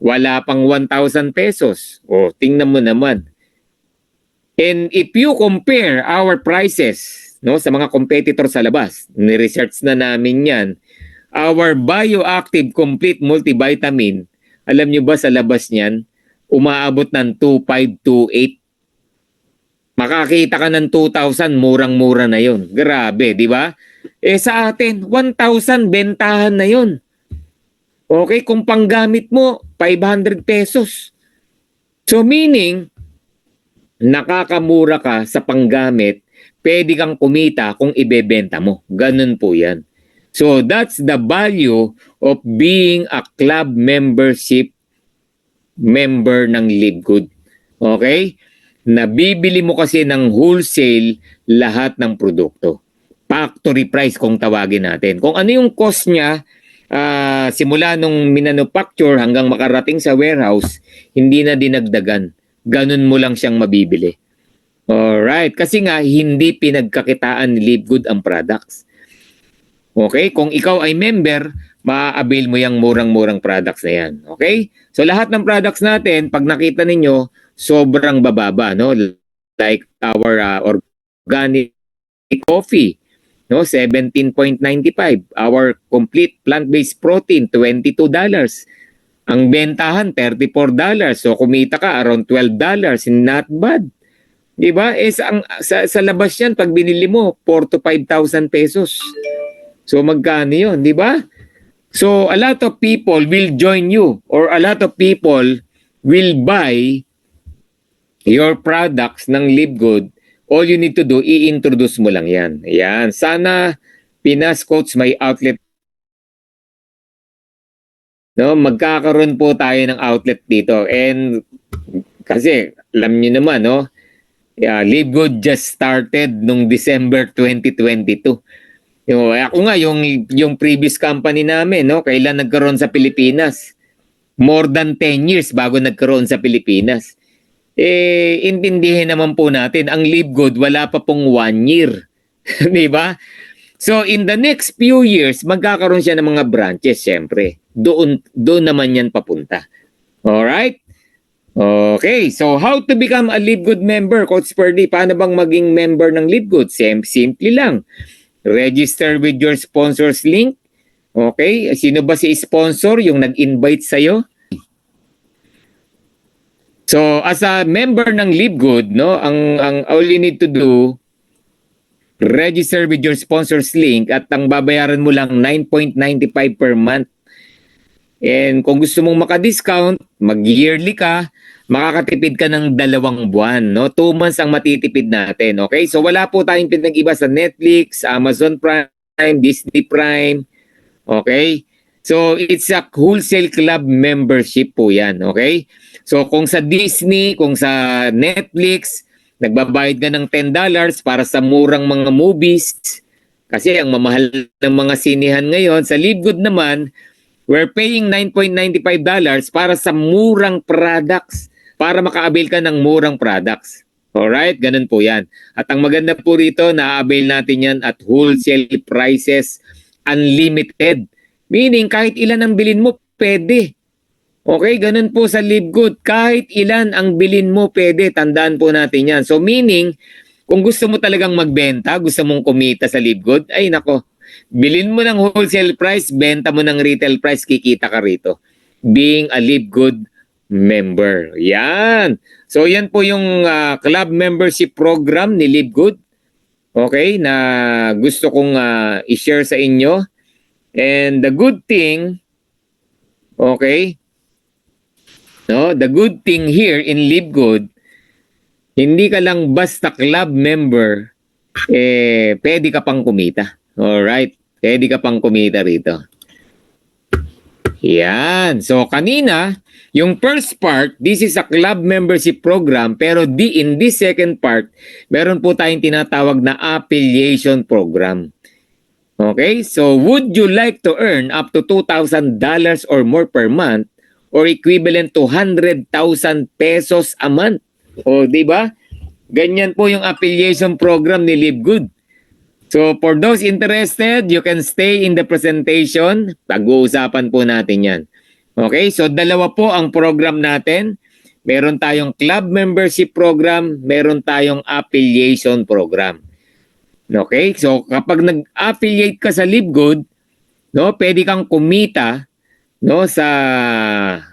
Wala pang 1,000 pesos. O, tingnan mo naman. And if you compare our prices, no, sa mga competitor sa labas, ni-research na namin yan, our Bioactive Complete Multivitamin, alam nyo ba sa labas niyan, umaabot ng 2,528. Makakita ka ng 2,000, murang-mura na yon. Grabe, di ba? Sa atin, 1,000 bentahan na yon. Okay, kung panggamit mo, 500 pesos. So meaning, nakakamura ka sa panggamit, pwede kang kumita kung ibebenta mo. Ganun po yan. So that's the value of being a club membership member ng Live Good. Okay? Nabibili mo kasi ng wholesale lahat ng produkto. Factory price kung tawagin natin. Kung ano yung cost niya, simula nung minanufacture hanggang makarating sa warehouse, hindi na dinagdagan. ganun mo lang siyang mabibili. Alright, kasi nga hindi pinagkakitaan ni Livegood ang products. Okay, kung ikaw ay member, ma-avail mo yung murang-murang products na yan. Okay? So lahat ng products natin, pag nakita ninyo, sobrang bababa, no? Like our organic coffee, no? 17.95. Our complete plant-based protein, $22. Ang bentahan, $34. So kumita ka around $12. Not bad. 'Di ba? Sa labas 'yan pag binili mo 4 to 5,000 pesos. So magkano 'yon, 'di ba? So a lot of people will join you or a lot of people will buy your products ng Livegood. All you need to do, i-introduce mo lang 'yan. Ayan. Sana Pinas Coach may outlet. No, magkakaroon po tayo ng outlet dito. And kasi alam niyo naman, no? Yeah, Livegood just started nung December 2022. Ako nga, yung previous company namin, no, kailan nagkaroon sa Pilipinas? More than 10 years bago nagkaroon sa Pilipinas. Intindihin naman po natin, ang Livegood wala pa pong 1 year. Di ba? So, in the next few years, magkakaroon siya ng mga branches, syempre. Doon naman yan papunta. Alright? Okay, so how to become a Livegood member, Coach Purdy? Paano bang maging member ng Livegood? Simple lang. Register with your sponsor's link. Okay, sino ba si sponsor yung nag-invite sa'yo? So, as a member ng Livegood, no, ang all you need to do, register with your sponsor's link at ang babayaran mo lang 9.95 per month. And kung gusto mong maka-discount, mag-yearly ka, makakatipid ka ng 2 buwan, no? 2 months ang matitipid natin, okay? So wala po tayong pinag-iba sa Netflix, Amazon Prime, Disney Prime, okay? So it's a wholesale club membership po yan, okay? So kung sa Disney, kung sa Netflix, nagbabayad ka ng $10 para sa murang mga movies, kasi ang mamahal ng mga sinihan ngayon, sa Livegood naman, we're paying $9.95 para sa murang products, para maka-avail ka ng murang products. Alright? Ganun po yan. At ang maganda po rito, na-avail natin yan at wholesale prices, unlimited. Meaning, kahit ilan ang bilin mo, pwede. Okay? Ganun po sa Livegood. Kahit ilan ang bilin mo, pwede. Tandaan po natin yan. So, meaning, kung gusto mo talagang magbenta, gusto mong kumita sa Livegood, ay nako, bilin mo ng wholesale price, benta mo ng retail price, kikita ka rito. Being a Livegood member. Yan. So yan po yung club membership program ni Livegood. Okay, na gusto kong i-share sa inyo. And the good thing, okay, no, the good thing here in Livegood, hindi ka lang basta club member, pwede ka pang kumita. Alright, pwede ka pang kumita rito. Yan. So kanina, yung first part, this is a club membership program, pero in this second part, meron po tayong tinatawag na affiliation program. Okay? So would you like to earn up to $2,000 or more per month or equivalent to 100,000 pesos a month? O, di ba? Ganyan po yung affiliation program ni Livegood. So for those interested, you can stay in the presentation. Pag-uusapan po natin yan. Okay, so dalawa po ang program natin. Meron tayong club membership program, meron tayong affiliation program. Okay, so kapag nag-affiliate ka sa Livegood, no, pwede kang kumita, no, sa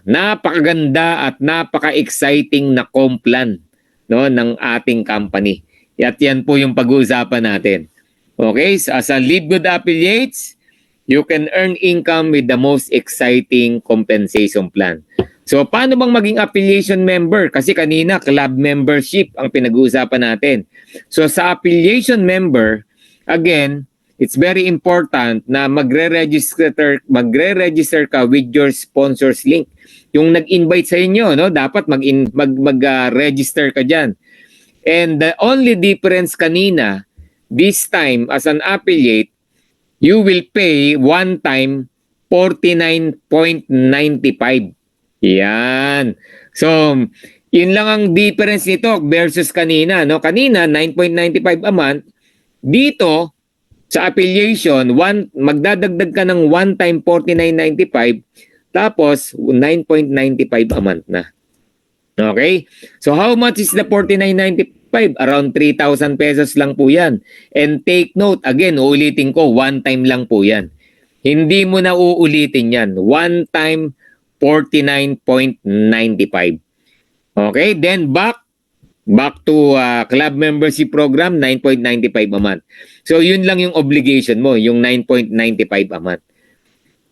napakaganda at napaka-exciting na complan, no, ng ating company. At yan po yung pag-uusapan natin. Okay, so as a Livegood affiliates, you can earn income with the most exciting compensation plan. So, paano bang maging affiliation member? Kasi kanina, club membership ang pinag-uusapan natin. So, sa affiliation member, again, it's very important na magre-register ka with your sponsor's link. Yung nag-invite sa inyo, no, dapat mag-register ka dyan. And the only difference kanina, this time, as an affiliate, you will pay one time 49.95. Yan. So, Yun lang ang difference nito versus kanina, no? Kanina 9.95 a month, dito sa affiliation, magdadagdag ka ng one time 49.95 tapos 9.95 a month na. Okay? So how much is the 49.95? Around 3,000 pesos lang po yan. And take note, again, uulitin ko, one time lang po yan. Hindi mo na uulitin yan. One time 49.95. Okay? Then back to club membership program, 9.95 a month. So yun lang yung obligation mo, yung 9.95 a month.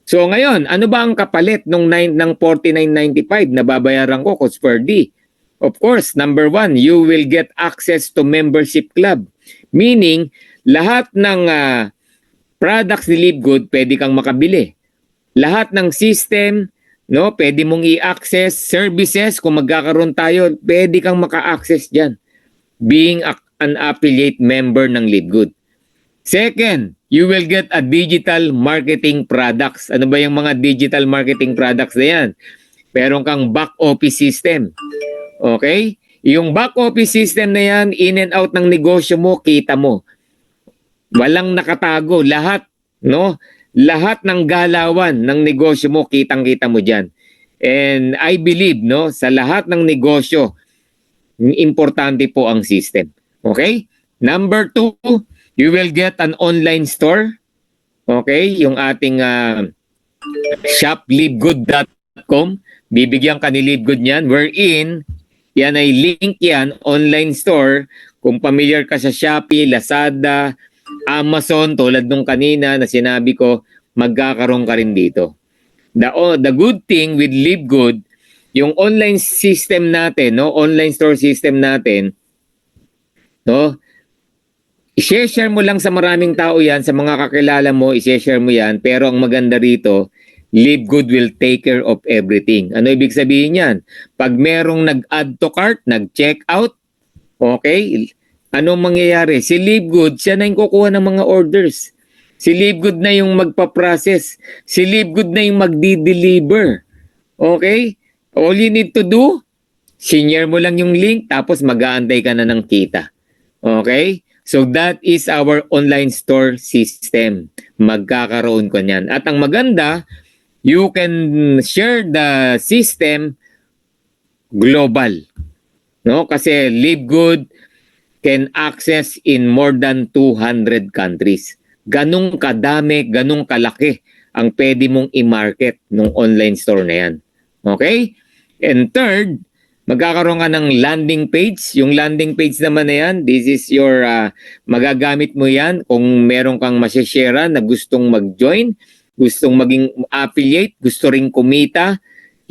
So ngayon, ano ba ang kapalit ng 49.95 na babayaran ko, Coach Ferdy? Of course, number one, you will get access to membership club. Meaning, lahat ng products ni Live Good, pwede kang makabili. Lahat ng system, no, pwede mong i-access. Services, kung magkakaroon tayo, pwede kang maka-access dyan. Being an affiliate member ng Live Good. Second, you will get a digital marketing products. Ano ba yung mga digital marketing products na yan? Meron kang back office system. Okay? Yung back office system na yan, in and out ng negosyo mo, kita mo. Walang nakatago. Lahat, no? Lahat ng galawan ng negosyo mo, kitang-kita mo dyan. And I believe, no, sa lahat ng negosyo, importante po ang system. Okay? Number two, you will get an online store. Okay? Yung ating shoplivegood.com. Bibigyan ka ni Livegood niyan. Wherein, yan ay link yan, online store. Kung familiar ka sa Shopee, Lazada, Amazon, tulad nung kanina na sinabi ko, magkakaroon ka rin dito. The good thing with Livegood, yung online system natin, no, online store system natin, no, i-share mo lang sa maraming tao yan, sa mga kakilala mo, i-share mo yan, pero ang maganda rito, Livegood will take care of everything. Ano ibig sabihin yan? Pag merong nag-add to cart, nag-check out, okay, anong mangyayari? Si Livegood, siya na yung kukuha ng mga orders. Si Livegood na yung magpa-process. Si Livegood na yung magdi-deliver. Okay? All you need to do, share mo lang yung link, tapos mag-aantay ka na ng kita. Okay? So that is our online store system. Magkakaroon ko niyan. At ang maganda, you can share the system global. No? Kasi Livegood can access in more than 200 countries. Ganong kadami, ganong kalaki ang pwede mong i-market ng online store na yan. Okay? And third, magkakaroon ka ng landing page. Yung landing page naman na yan, this is your, magagamit mo yan kung meron kang masishare na gustong mag-join, gustong maging affiliate, gusto ring kumita.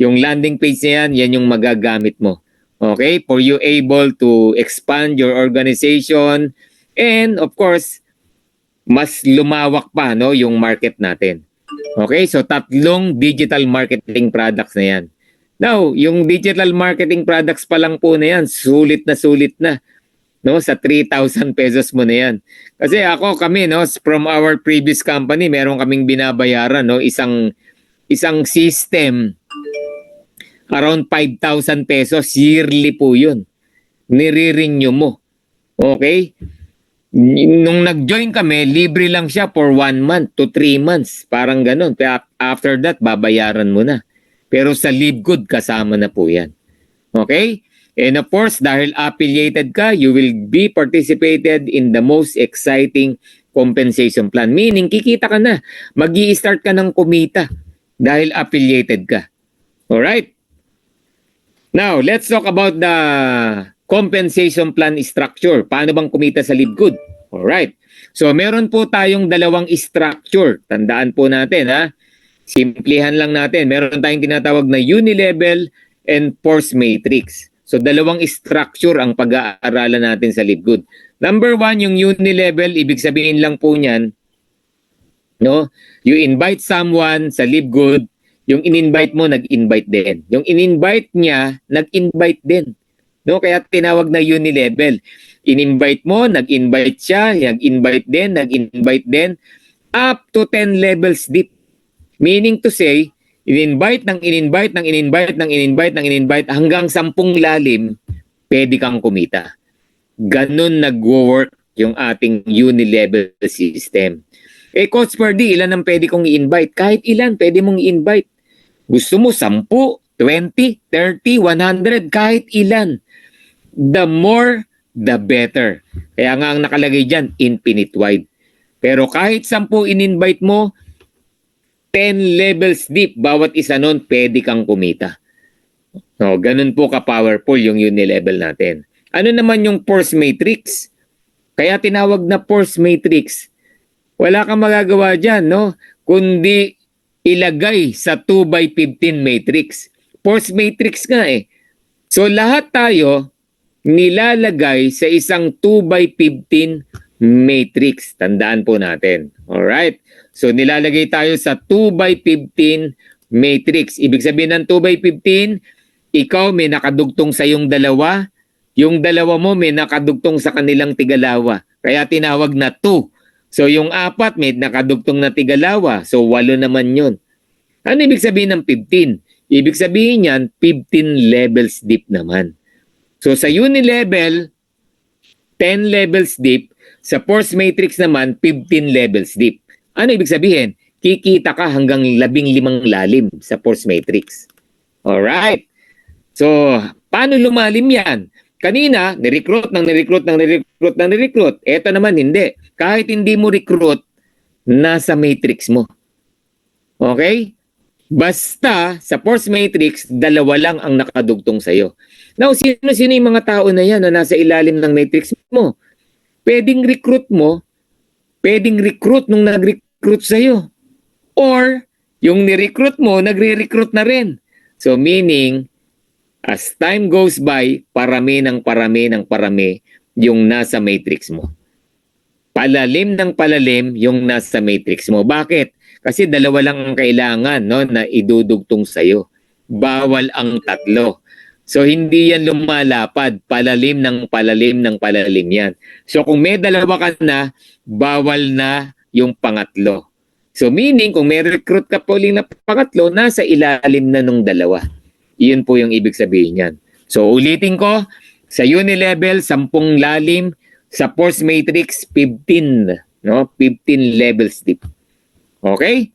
Yung landing page na yan, yan yung magagamit mo. Okay? For you able to expand your organization and of course, mas lumawak pa, no, yung market natin. Okay? So, 3 digital marketing products na yan. Now, yung digital marketing products pa lang po na yan, sulit na. No, sa 3,000 pesos mo na yan. Kasi kami, no, from our previous company, meron kaming binabayaran, no, isang system, around 5,000 pesos, yearly po yun. Nire-renew mo. Okay? Nung nag-join kami, libre lang siya for 1 month to 3 months. Parang ganun. After that, babayaran mo na. Pero sa Livegood, kasama na po yan. Okay? And of course, dahil affiliated ka, you will be participated in the most exciting compensation plan. Meaning, kikita ka na. Mag-i-start ka ng kumita dahil affiliated ka. Alright? Now, let's talk about the compensation plan structure. Paano bang kumita sa Livegood? Alright. So, meron po tayong 2 structure. Tandaan po natin, ha? Simplihan lang natin. Meron tayong tinatawag na unilevel and force matrix. So, 2 structure ang pag-aaralan natin sa Livegood. Number 1, yung unilevel, ibig sabihin lang po niyan, no? You invite someone sa Livegood, yung in-invite mo, nag-invite din. Yung in-invite niya, nag-invite din. No? Kaya tinawag na unilevel. In-invite mo, nag-invite siya, nag-invite din, up to 10 levels deep. Meaning to say, in-invite ng in-invite ng in-invite ng in-invite ng in-invite hanggang 10 lalim, pwede kang kumita. Ganun nag-work yung ating uni-level system. Coach Ferdy, ilan ang pwede kong i-invite? Kahit ilan, pwede mong i-invite. Gusto mo 10, 20, 30, 100, kahit ilan. The more, the better. Kaya nga ang nakalagay dyan, infinite wide. Pero kahit 10 in-invite mo, 10 levels deep, bawat isa nun, pwede kang kumita. No, ganun po ka-powerful yung uni-level natin. Ano naman yung force matrix? Kaya tinawag na force matrix. Wala kang magagawa dyan, no? Kundi ilagay sa 2x15 matrix. Force matrix nga eh. So lahat tayo nilalagay sa isang 2x15 matrix. Tandaan po natin. Alright? So nilalagay tayo sa 2x15 matrix. Ibig sabihin ng 2x15, ikaw may nakadugtong sa yung dalawa, yung dalawa mo may nakadugtong sa kanilang tigalawa. Kaya tinawag na 2. So yung 4 may nakadugtong na tigalawa. So 8 naman yun. Ano ibig sabihin ng 15? Ibig sabihin yan, 15 levels deep naman. So sa uni-level, 10 levels deep. Sa force matrix naman, 15 levels deep. Ano ibig sabihin? Kikita ka hanggang 15 lalim sa force matrix. Alright. So, paano lumalim yan? Kanina, nirecruit. Ito naman, hindi. Kahit hindi mo recruit, nasa matrix mo. Okay? Basta, sa force matrix, 2 lang ang nakadugtong sa'yo. Now, sino-sino yung mga tao na yan na nasa ilalim ng matrix mo? Pwedeng recruit mo, pwedeng recruit nung nag-recruit sa'yo. Or, yung ni-recruit mo, nagre-recruit na rin. So, meaning, as time goes by, parami yung nasa matrix mo. Palalim ng palalim yung nasa matrix mo. Bakit? Kasi 2 lang ang kailangan, no, na idudugtong sa'yo. Bawal ang 3. So, hindi yan lumalapad. Palalim yan. So, kung may 2 ka na, bawal na yung pangatlo. So, meaning, kung may recruit ka po ulit na pangatlo, nasa ilalim na nung 2. Iyon po yung ibig sabihin yan. So, ulitin ko, sa uni-level, 10 lalim, sa force matrix, 15, no? 15 levels deep. Okay?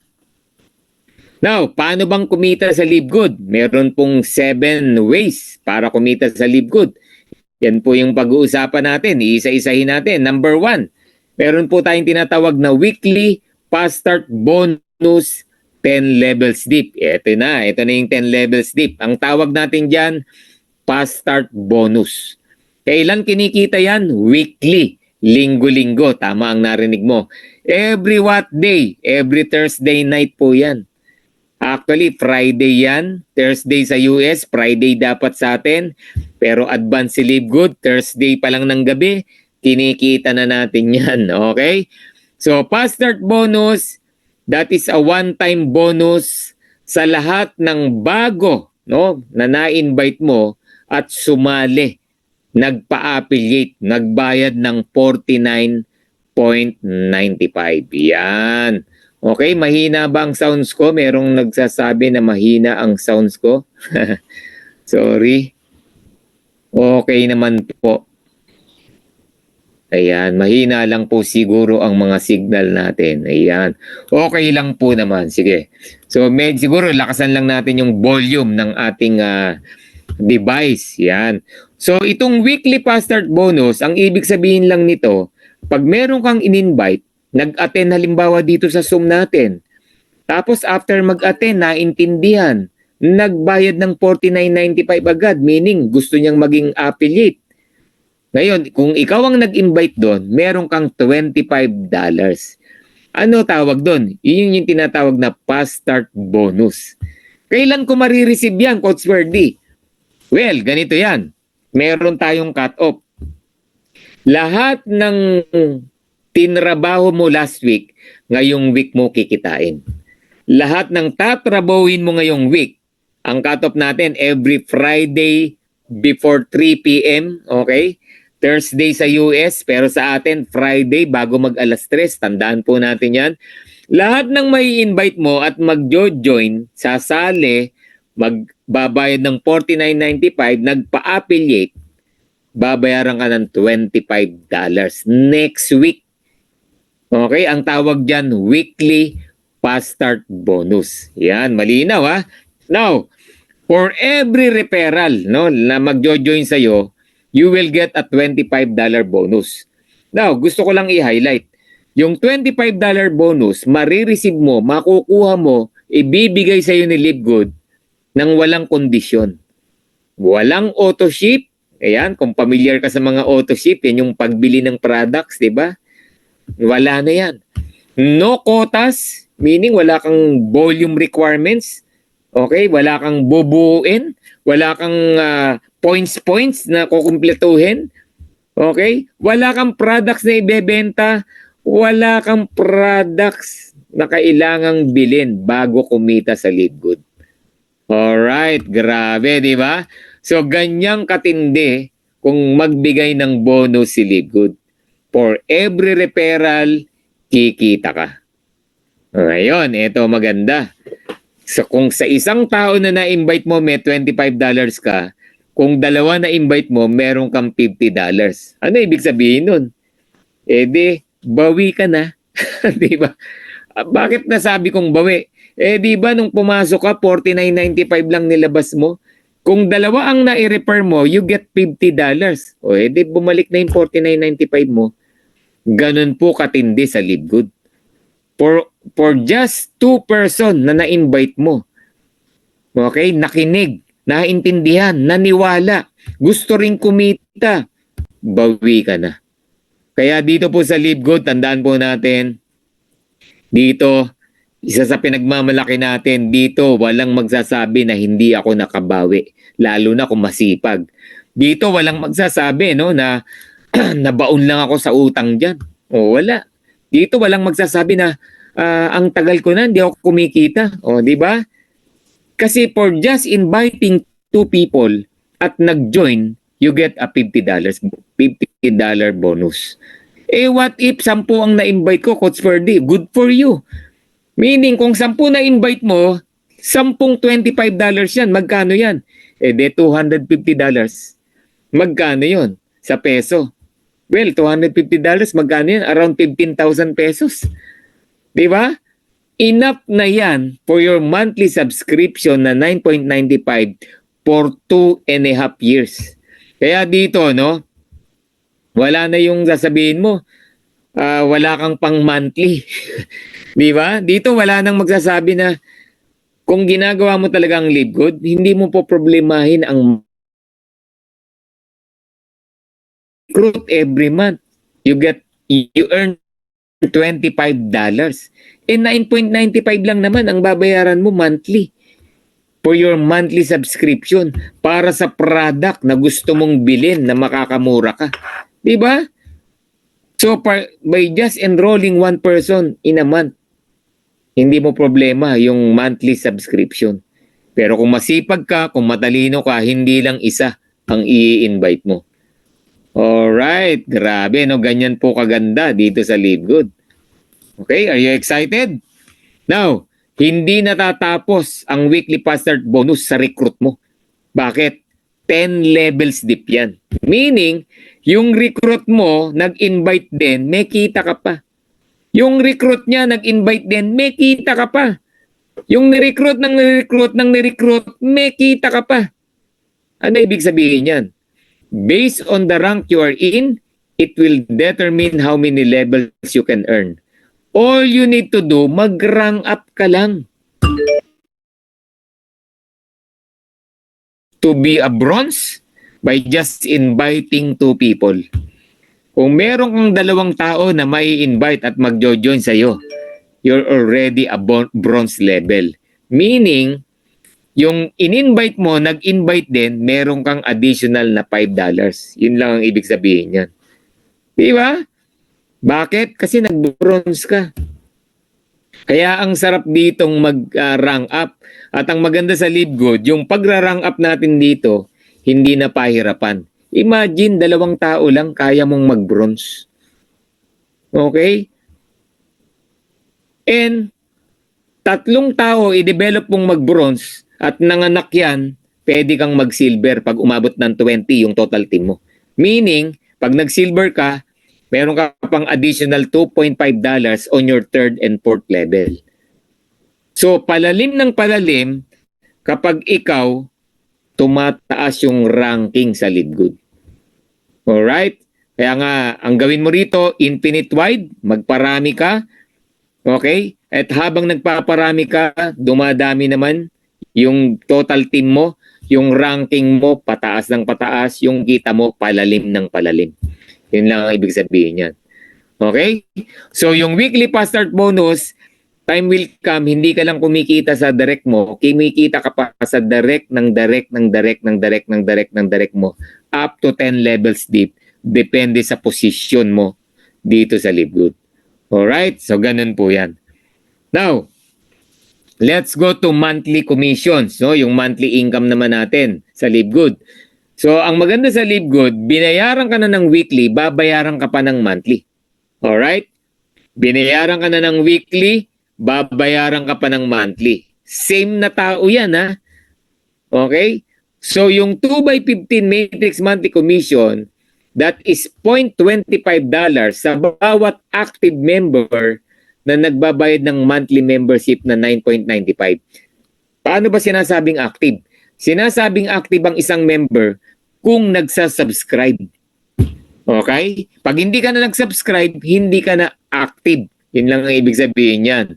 Now, paano bang kumita sa Live Good? Meron pong 7 ways para kumita sa Live Good. Yan po yung pag-uusapan natin. Iisa-isahin natin. Number 1, meron po tayong tinatawag na weekly fast start bonus 10 levels deep. Ito na yung 10 levels deep. Ang tawag natin dyan, fast start bonus. Kailan kinikita yan? Weekly. Linggo-linggo. Tama ang narinig mo. Every what day? Every Thursday night po yan. Actually, Friday yan. Thursday sa US, Friday dapat sa atin. Pero advance si Live Good, Thursday pa lang ng gabi, kinikita na natin yan. Okay? So, fast start bonus, that is a one-time bonus sa lahat ng bago, no, na na-invite mo at sumali. Nagpa-affiliate, nagbayad ng 49.95. Yan. Okay, mahina ba ang sounds ko? Merong nagsasabi na mahina ang sounds ko. Sorry. Okay naman po. Ayan, mahina lang po siguro ang mga signal natin. Ayan. Okay lang po naman. Sige. So, siguro lakasan lang natin yung volume ng ating device. Yan. So, itong weekly fast start bonus, ang ibig sabihin lang nito, pag meron kang in-invite, nag-attend halimbawa dito sa Zoom natin. Tapos after mag-attend, naintindihan, nagbayad ng 49.95 agad, meaning gusto niyang maging affiliate. Ngayon, kung ikaw ang nag-invite doon, meron kang $25. Ano tawag doon? Yun yung tinatawag na fast start bonus. Kailan ko marireceive yan, Coach Ferdy? Well, ganito yan. Meron tayong cut-off. Lahat ng tinrabaho mo last week, ngayong week mo kikitain. Lahat ng tatrabawin mo ngayong week, ang cut-off natin every Friday before 3 p.m., okay? Thursday sa US, pero sa atin Friday bago mag alas 3, tandaan po natin yan. Lahat ng may invite mo at magjo-join, sasali, magbabayad ng $49.95, nagpa-affiliate, babayaran ka ng $25 next week. Okay, ang tawag dyan, weekly fast start bonus. Yan, malinaw ha. Now, for every referral no, na magjo-join sa'yo, you will get a $25 bonus. Now, gusto ko lang i-highlight. Yung $25 bonus, marireceive mo, makukuha mo, ibibigay sa'yo ni Livegood ng walang kondisyon. Walang auto ship. Ayan, kung familiar ka sa mga auto ship, yan yung pagbili ng products, di ba? Wala na yan. No quotas, meaning wala kang volume requirements. Okay, wala kang bubuuin, wala kang points na kukumpletuhin. Okay? Wala kang products na ibebenta, wala kang products na kailangang bilhin bago kumita sa Livegood. Alright, grabe, di ba? So, ganyang katindi kung magbigay ng bonus si Livegood. For every referral, kikita ka. Ngayon, ito maganda. So kung sa isang tao na na-invite mo may $25 ka, kung dalawa na-invite mo, meron kang $50. Ano ibig sabihin nun? Eh di, bawi ka na. Di ba? Bakit nasabi kong bawi? Eh di ba nung pumasok ka, $49.95 lang nilabas mo? Kung dalawa ang na-refer mo, you get $50. O eh di bumalik na yung $49.95 mo. Ganun po katindi sa Livegood. For just 2 person na na-invite mo, okay, nakinig, naintindihan, naniwala, gusto ring kumita, bawi ka na. Kaya dito po sa Livegood, tandaan po natin, dito, isa sa pinagmamalaki natin, dito walang magsasabi na hindi ako nakabawi, lalo na kung masipag. Dito walang magsasabi no, na nabaon lang ako sa utang dyan. O wala. Dito walang magsasabi na ang tagal ko na, hindi ako kumikita. O, di ba? Kasi for just inviting 2 people at nag-join, you get a $50 bonus. Eh, what if 10 ang na-invite ko, Coach Ferdy? Good for you. Meaning, kung 10 na-invite mo, 10 $25 yan. Magkano yan? Eh, de $250. Magkano yon sa peso? Well, $250, magkano yan? Around 15,000 pesos. Di ba? Enough na yan for your monthly subscription na $9.95 for 2.5 years. Kaya dito, no, wala na yung sasabihin mo, wala kang pang monthly. Di ba? Dito wala nang magsasabi na kung ginagawa mo talagang Livegood, hindi mo po problemahin ang recruit every month. You earn $25. Eh, $9.95 lang naman ang babayaran mo monthly for your monthly subscription para sa product na gusto mong bilhin na makakamura ka. Diba? So, by just enrolling 1 person in a month, hindi mo problema yung monthly subscription. Pero kung masipag ka, kung matalino ka, hindi lang isa ang i-invite mo. Alright, grabe, no? Ganyan po kaganda dito sa Livegood. Okay, are you excited? Now, hindi natatapos ang weekly fast start bonus sa recruit mo. Bakit? 10 levels deep yan. Meaning, yung recruit mo, nag-invite din, may kita ka pa. Yung recruit niya, nag-invite din, may kita ka pa. Yung ni-recruit, may kita ka pa. Ano ibig sabihin yan? Based on the rank you are in, it will determine how many levels you can earn. All you need to do, mag-rank up ka lang. To be a bronze by just inviting 2 people. Kung meron kang 2 tao na may invite at magjo-join sa'yo, you're already a bronze level. Meaning, yung in-invite mo, nag-invite din, meron kang additional na $5. Yun lang ang ibig sabihin yan. Di ba? Bakit? Kasi nag-bronze ka. Kaya ang sarap ditong mag-rank up. At ang maganda sa Livegood, yung pag-rank up natin dito, hindi na pahirapan. Imagine, 2 tao lang, kaya mong mag-bronze. Okay? And 3 tao i-develop mong mag-bronze at nanganak yan, pwede kang mag-silver pag umabot ng 20 yung total team mo. Meaning, pag nag-silver ka, meron ka pang additional $2.5 on your 3rd and 4th level. So, palalim ng palalim, kapag ikaw, tumataas yung ranking sa Live Good. Alright? Kaya nga, ang gawin mo rito, infinite wide, magparami ka. Okay? At habang nagpaparami ka, dumadami naman yung total team mo, yung ranking mo, pataas ng pataas, yung kita mo, palalim ng palalim. Yun lang ang ibig sabihin yan. Okay? So, yung weekly fast start bonus, time will come, hindi ka lang kumikita sa direct mo, kumikita ka pa sa direct mo, up to 10 levels deep. Depende sa posisyon mo dito sa Live Good. Alright? So, ganun po yan. Now, let's go to monthly commissions. No? Yung monthly income naman natin sa Live Good. So, ang maganda sa Live Good, binayaran ka na ng weekly, babayaran ka pa ng monthly. Alright? Binayaran ka na ng weekly, babayaran ka pa ng monthly. Same na tao yan, ha? Okay? So, yung 2x15 matrix monthly commission, that is $0.25 sa bawat active member na nagbabayad ng monthly membership na 9.95. Paano ba sinasabing active? Sinasabing active ang isang member kung nagsasubscribe. Okay? Pag hindi ka na nagsubscribe, hindi ka na active. Yun lang ang ibig sabihin yan.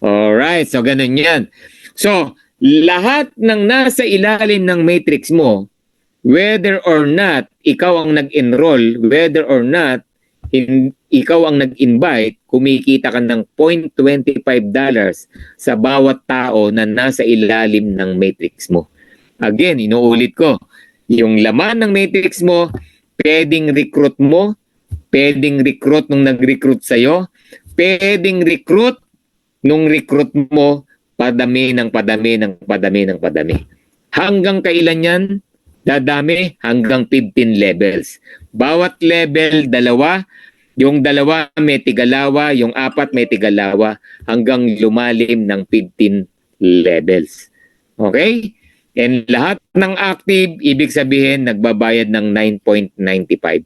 Alright, so ganun yan. So, lahat ng nasa ilalim ng matrix mo, whether or not ikaw ang nag-enroll, whether or not ikaw ang nag-invite, kumikita ka ng $0.25 sa bawat tao na nasa ilalim ng matrix mo. Again, inuulit ko, yung laman ng matrix mo, pwedeng recruit mo, pwedeng recruit nung nag-recruit sa'yo, pwedeng recruit nung recruit mo, padami. Hanggang kailan yan? Dadami hanggang 15 levels. Bawat level, 2. Yung 2 may tigalawa, yung 4 may tigalawa, hanggang lumalim ng 15 levels. Okay? And lahat ng active, ibig sabihin, nagbabayad ng 9.95.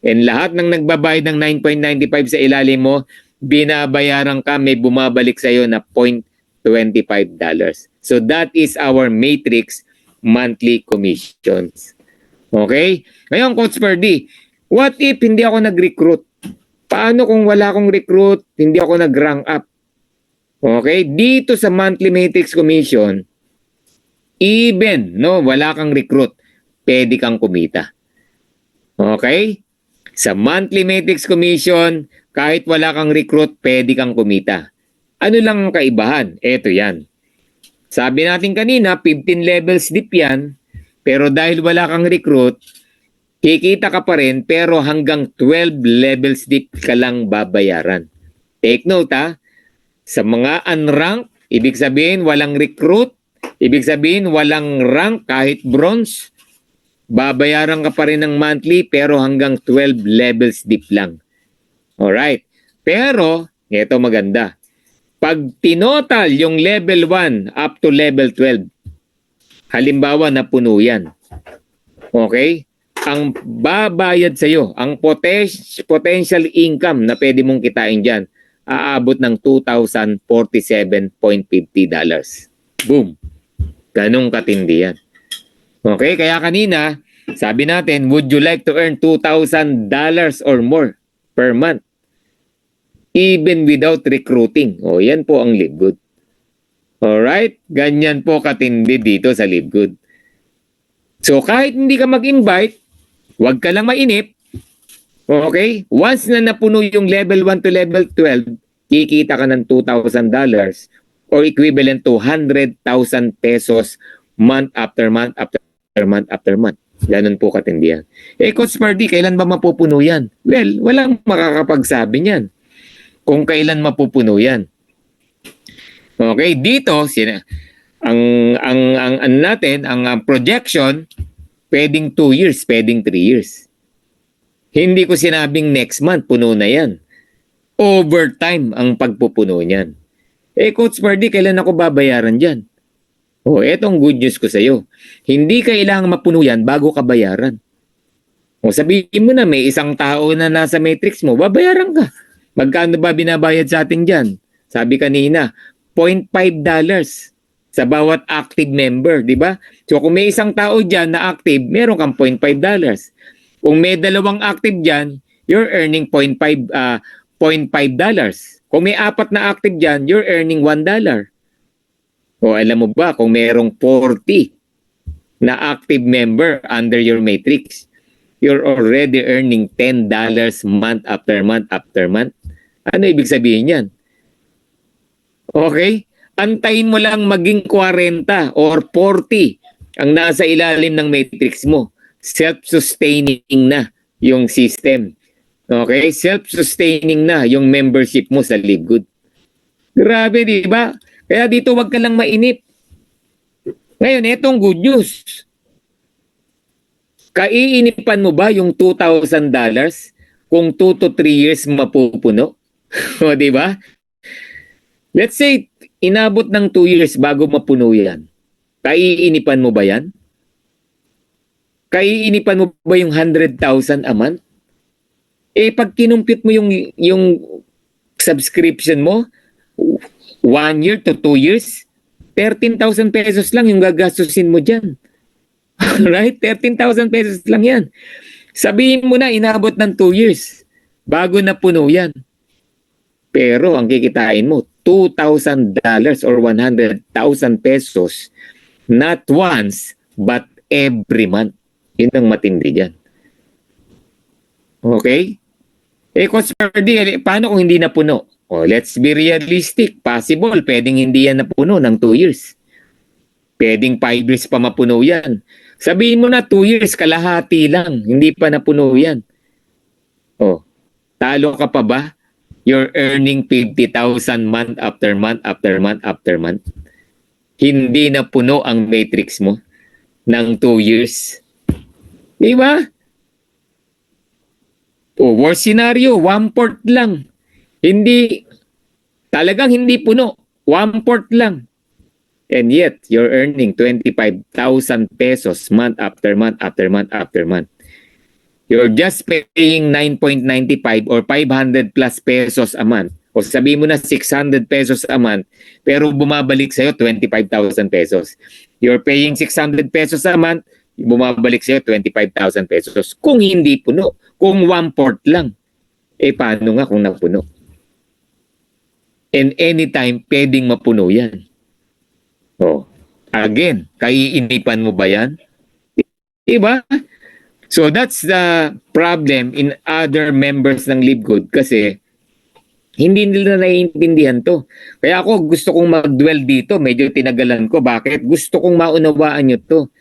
And lahat ng nagbabayad ng 9.95 sa ilalim mo, binabayaran ka, may bumabalik sa'yo na $0.25. So that is our matrix monthly commissions. Okay? Ngayon, Coach Ferdy, what if hindi ako nag-recruit? Paano kung wala akong recruit, hindi ako nag-rank up? Okay? Dito sa monthly matrix commission, even, no, wala kang recruit, pwede kang kumita. Okay? Sa monthly matrix commission, kahit wala kang recruit, pwede kang kumita. Ano lang ang kaibahan? Ito yan. Sabi natin kanina, 15 levels deep yan, pero dahil wala kang recruit, kikita ka pa rin, pero hanggang 12 levels deep ka lang babayaran. Take note, ha? Sa mga unranked, ibig sabihin walang recruit, ibig sabihin walang rank kahit bronze, babayaran ka pa rin ng monthly, pero hanggang 12 levels deep lang. Alright. Pero, ito maganda. Pag tinotal yung level 1 up to level 12, halimbawa napuno yan. Okay? Ang babayad sa'yo, ang potential income na pwede mong kitain dyan, aabot ng $2,047.50. Boom! Ganong katindi yan. Okay? Kaya kanina, sabi natin, would you like to earn $2,000 or more per month? Even without recruiting. O, yan po ang Live Good. Alright? Ganyan po katindi dito sa Live Good. So, kahit hindi ka mag-invite, huwag ka lang mainip. Okay? Once na napuno yung level 1 to level 12, kikita ka ng $2,000 or equivalent to 100,000 pesos month after month after month after month. Ganun po katindi yan. Coach Ferdy, kailan ba mapupuno yan? Well, walang makakapagsabi niyan kung kailan mapupuno yan. Okay, dito ang projection pwedeng 2 years, pwedeng 3 years. Hindi ko sinabing next month puno na yan. Overtime ang pagpupuno niyan. Coach Pardy, kailan ako babayaran dyan? Etong good news ko sa'yo. Hindi kailangang mapuno yan bago ka bayaran. Sabihin mo na may isang tao na nasa matrix mo, babayaran ka. Magkano ba binabayad sa atin dyan? Sabi kanina, $0.5 sa bawat active member, di ba? So kung may isang tao dyan na active, meron kang $0.5. Kung may dalawang active dyan, you're earning $0.5. Kung may 4 na active dyan, you're earning $1. Alam mo ba, kung merong 40 na active member under your matrix, you're already earning $10 month after month after month. Ano ibig sabihin yan? Okay? Antayin mo lang maging 40 or 40 ang nasa ilalim ng matrix mo. Self-sustaining na yung system. Okay? Self-sustaining na yung membership mo sa Live Good. Grabe, di ba? Kaya dito wag ka lang mainip. Ngayon, etong good news. Kaiinipan mo ba yung $2,000 kung 2 to 3 years mapupuno? O, di ba? Let's say, inabot ng 2 years bago mapuno yan. Kaiinipan mo ba yan? Kaiinipan mo ba yung 100,000 a month? Pag kinumpute mo yung subscription mo, 1 year to 2 years, 13,000 pesos lang yung gagastusin mo dyan. Right? 13,000 pesos lang yan. Sabihin mo na, inabot ng 2 years bago na puno yan. Pero ang kikitain mo, $2,000 or 100,000 pesos, not once, but every month. Yun ang matindi dyan. Okay? Coach Pardy, paano kung hindi na puno? Let's be realistic. Possible, pwedeng hindi yan napuno ng 2 years. Pwedeng 5 years pa mapuno yan. Sabihin mo na 2 years, kalahati lang. Hindi pa napuno yan. Talo ka pa ba? You're earning 50,000 month after month after month after month. Hindi na puno ang matrix mo ng 2 years. Di ba? Worst scenario, 1/4 lang. Talagang hindi puno. 1/4 lang. And yet, you're earning 25,000 pesos month after month after month after month. You're just paying 9.95 or 500 plus pesos a month. O sabihin mo na 600 pesos a month, pero bumabalik sa'yo 25,000 pesos. You're paying 600 pesos a month, bumabalik sa'yo 25,000 pesos. Kung hindi puno, kung 1/4 lang, paano nga kung napuno? And anytime, pwedeng mapuno yan. Again, kaiinipan mo ba yan? Diba? So that's the problem in other members ng Live Good kasi hindi nila naiintindihan to. Kaya ako gusto kong mag-dwell dito. Medyo tinagalan ko. Bakit? Gusto kong maunawaan nyo to.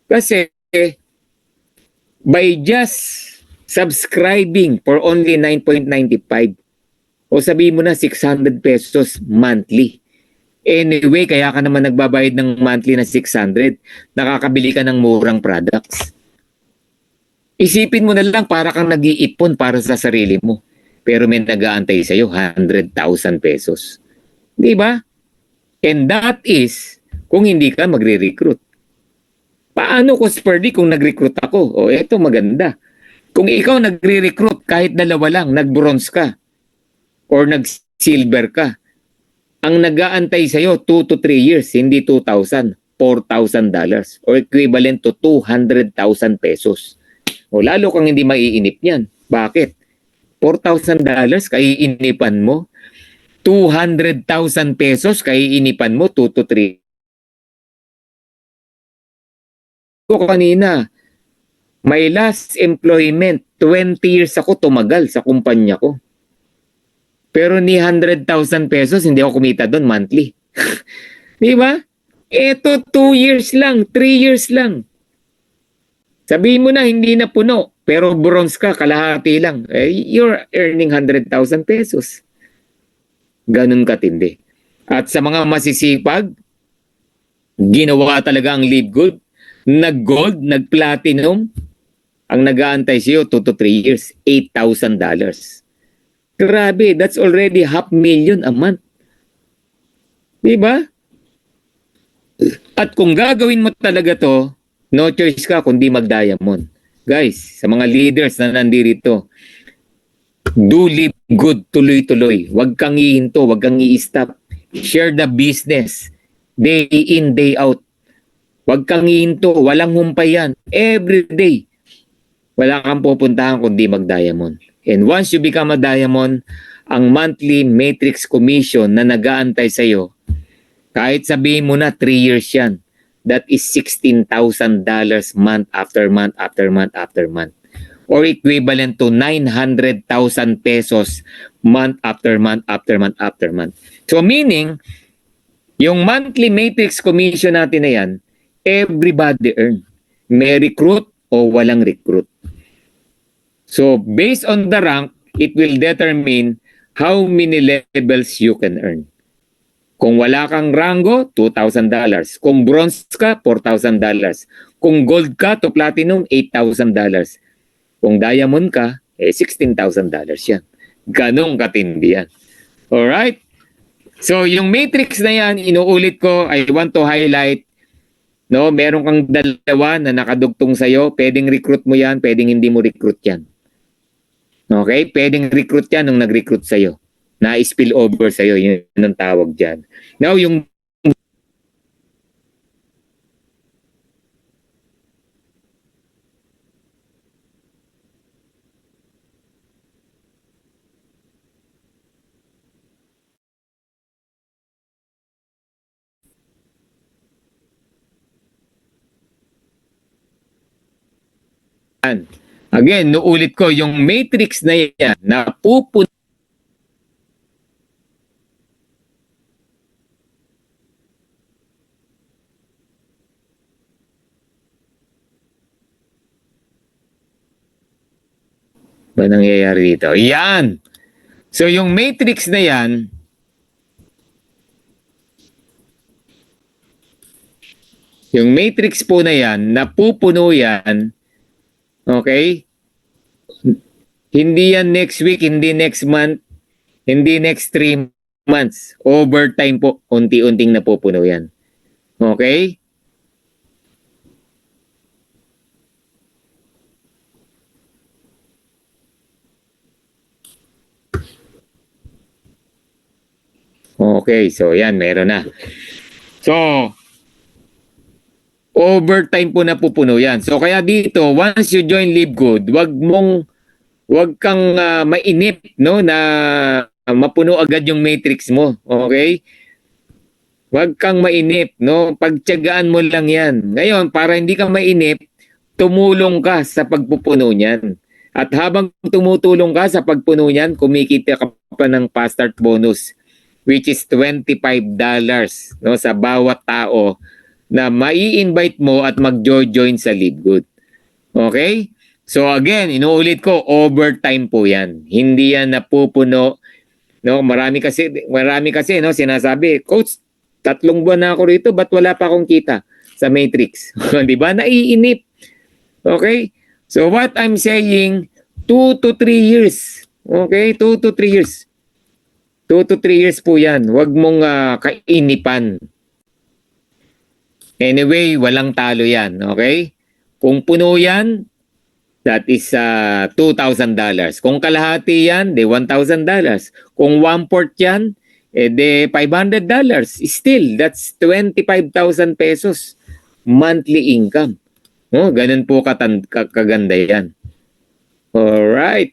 Kasi by just subscribing for only 9.95 o sabihin mo na 600 pesos monthly. Anyway, kaya ka naman nagbabayad ng monthly na 600. Nakakabili ka ng murang products. Isipin mo na lang para kang nag-iipon para sa sarili mo. Pero may nag-aantay sa'yo 100,000 pesos. Di ba? And that is kung hindi ka magre-recruit. Paano ko, Spurdy, kung nag-recruit ako? Eto maganda. Kung ikaw nagre-recruit kahit dalawa lang, nag-bronze ka or nag-silver ka, ang nag-aantay sa'yo 2 to 3 years, hindi 2,000, $4,000 or equivalent to 200,000 pesos. Lalo kang hindi maiinip niyan. Bakit? $4,000 kaiinipan mo. 200,000 pesos kaiinipan mo 2 to 3. Ko kanina, my last employment, 20 years ako tumagal sa kumpanya ko. Pero ni 100,000 pesos, hindi ako kumita doon monthly. Di ba? Ito 2 years lang, 3 years lang. Sabihin mo na hindi na puno, pero bronze ka, kalahati lang. You're earning 100,000 pesos. Ganun katindi. At sa mga masisipag, ginawa talaga ang Live Good. Nag-gold, nag-platinum. Ang nag-aantay sa'yo, 2 to 3 years, $8,000. Grabe, that's already 500,000 a month. Diba? At kung gagawin mo talaga to, no choice ka kundi mag-diamond. Guys, sa mga leaders na nandito, do live good, tuloy-tuloy. Huwag kang ihinto, huwag kang i-stop. Share the business. Day in, day out. Huwag kang ihinto, walang humpay yan. Every day. Wala kang pupuntahan kundi mag-diamond. And once you become a diamond, ang monthly matrix commission na nag-aantay sa'yo, kahit sabihin mo na 3 years yan, that is $16,000 month after month after month after month. Or equivalent to 900,000 pesos month after month after month after month. So meaning, yung monthly matrix commission natin na yan, everybody earn. May recruit o walang recruit. So based on the rank, it will determine how many levels you can earn. Kung wala kang rango, $2,000. Kung bronze ka, $4,000. Kung gold ka to platinum, $8,000. Kung diamond ka, $16,000 yan. Ganong katindi yan. Alright? So, yung matrix na yan, inuulit ko, I want to highlight, no, meron kang dalawa na nakadugtong sa'yo, pwedeng recruit mo yan, pwedeng hindi mo recruit yan. Okay? Pwedeng recruit yan nung nag-recruit sa'yo. Na-spill over sa'yo, yun ang tawag dyan. Now, yung again, nuulit ko, yung matrix na yan, na pupunta ba nangyayari dito? Yan! So, yung matrix na yan, yung matrix po na yan, napupuno yan, okay? Hindi yan next week, hindi next month, hindi next 3 months. Overtime po, unti-unting napupuno yan. Okay? Okay, so yan, meron na. So, overtime po napupuno yan. So, kaya dito, once you join Live Good, wag kang mainip, no, na mapuno agad yung matrix mo. Okay? Wag kang mainip, no? Pagtiyagaan mo lang yan. Ngayon, para hindi ka mainip, tumulong ka sa pagpupuno niyan. At habang tumutulong ka sa pagpuno niyan, kumikita ka pa ng fast start bonus, which is $25, no, sa bawat tao na mai-invite mo at mag-join sa Live Good. Okay? So again, inuulit ko, overtime po 'yan. Hindi yan napupuno. No, marami kasi no sinasabi, "Coach, 3 buwan na ako rito, ba't wala pa akong kita sa matrix?" 'Di ba? Naiinip. Okay? So what I'm saying, 2 to 3 years. Okay? 2 to 3 years. 2 to 3 years po yan. Huwag mong kainipan. Anyway, walang talo yan. Okay? Kung puno yan, that is $2,000. Kung kalahati yan, de $1,000. Kung 1/4 yan, de $500. Still, that's 25,000 pesos monthly income. Oh, ganun po kaganda yan. Alright.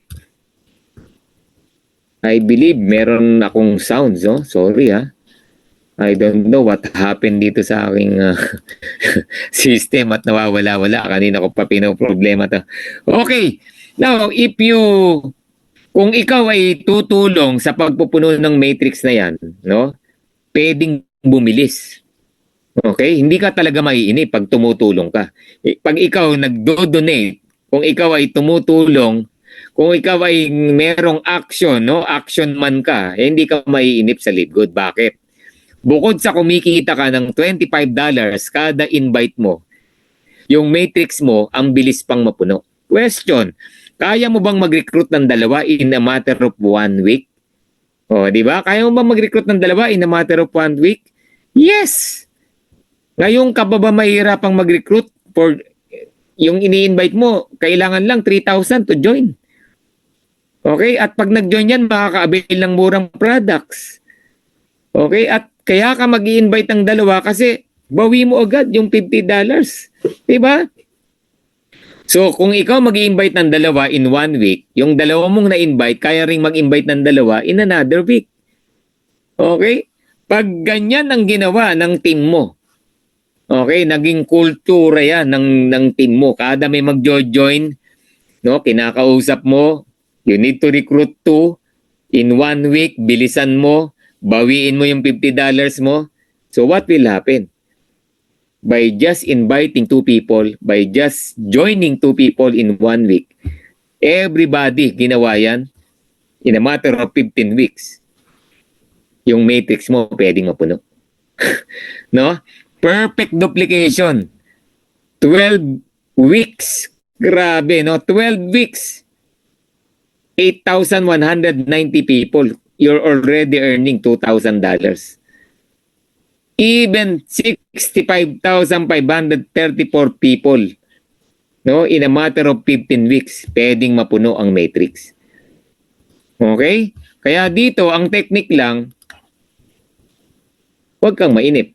I believe meron akong sounds, oh. Sorry, ha. I don't know what happened dito sa aking system at nawawala-wala. Kanina ko pa pinoproblema to. Okay. Now, kung ikaw ay tutulong sa pagpupuno ng matrix na yan, no? Pwedeng bumilis. Okay? Hindi ka talaga maiinip pag tumutulong ka. Pag ikaw nagdo-donate, kung ikaw ay tumutulong, kung ikaw ay merong action, no? Action man ka, hindi ka maiinip sa Live Good. Bakit? Bukod sa kumikita ka ng $25 kada invite mo, yung matrix mo ang bilis pang mapuno. Question, Kaya mo bang mag-recruit ng dalawa in a matter of 1 week? O, di ba? Kaya mo bang mag-recruit ng dalawa in a matter of 1 week? Yes! Ngayon ka ba mahirapang mag-recruit for yung ini-invite mo, kailangan lang 3,000 to join. Okay? At pag nag-join yan, makaka-avail ng murang products. Okay? At kaya ka mag-i-invite ng dalawa kasi bawi mo agad yung $50. Diba? So, kung ikaw mag-i-invite ng dalawa in 1 week, yung dalawa mong na-invite, kaya ring mag-invite ng dalawa in another week. Okay? Pag ganyan ang ginawa ng team mo, okay, naging kultura yan ng team mo. Kada may mag-join, no, kinakausap mo, you need to recruit 2 in 1 week, bilisan mo, bawiin mo yung $50 mo. So what will happen? By just inviting 2 people, by just joining 2 people in 1 week, everybody ginawa yan in a matter of 15 weeks. Yung matrix mo pwedeng mapuno. No? Perfect duplication. 12 weeks. Grabe, no? 12 weeks. 8,190 people. You're already earning $2,000. Even 65,534 people, no, in a matter of 15 weeks, pwedeng mapuno ang matrix. Okay? Kaya dito, ang technique lang, huwag kang mainip.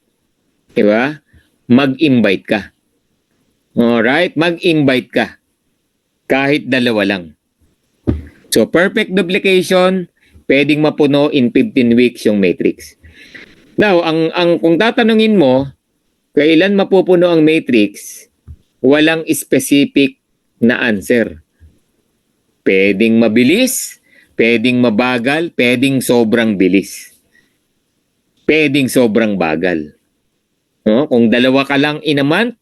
Diba? Mag-invite ka. Alright? Mag-invite ka. Kahit dalawa lang. So, perfect duplication, pwedeng mapuno in 15 weeks yung matrix. Now, ang kung tatanungin mo, kailan mapupuno ang matrix, walang specific na answer. Pwedeng mabilis, pwedeng mabagal, pwedeng sobrang bilis. Pwedeng sobrang bagal. No? Kung dalawa ka lang in a month,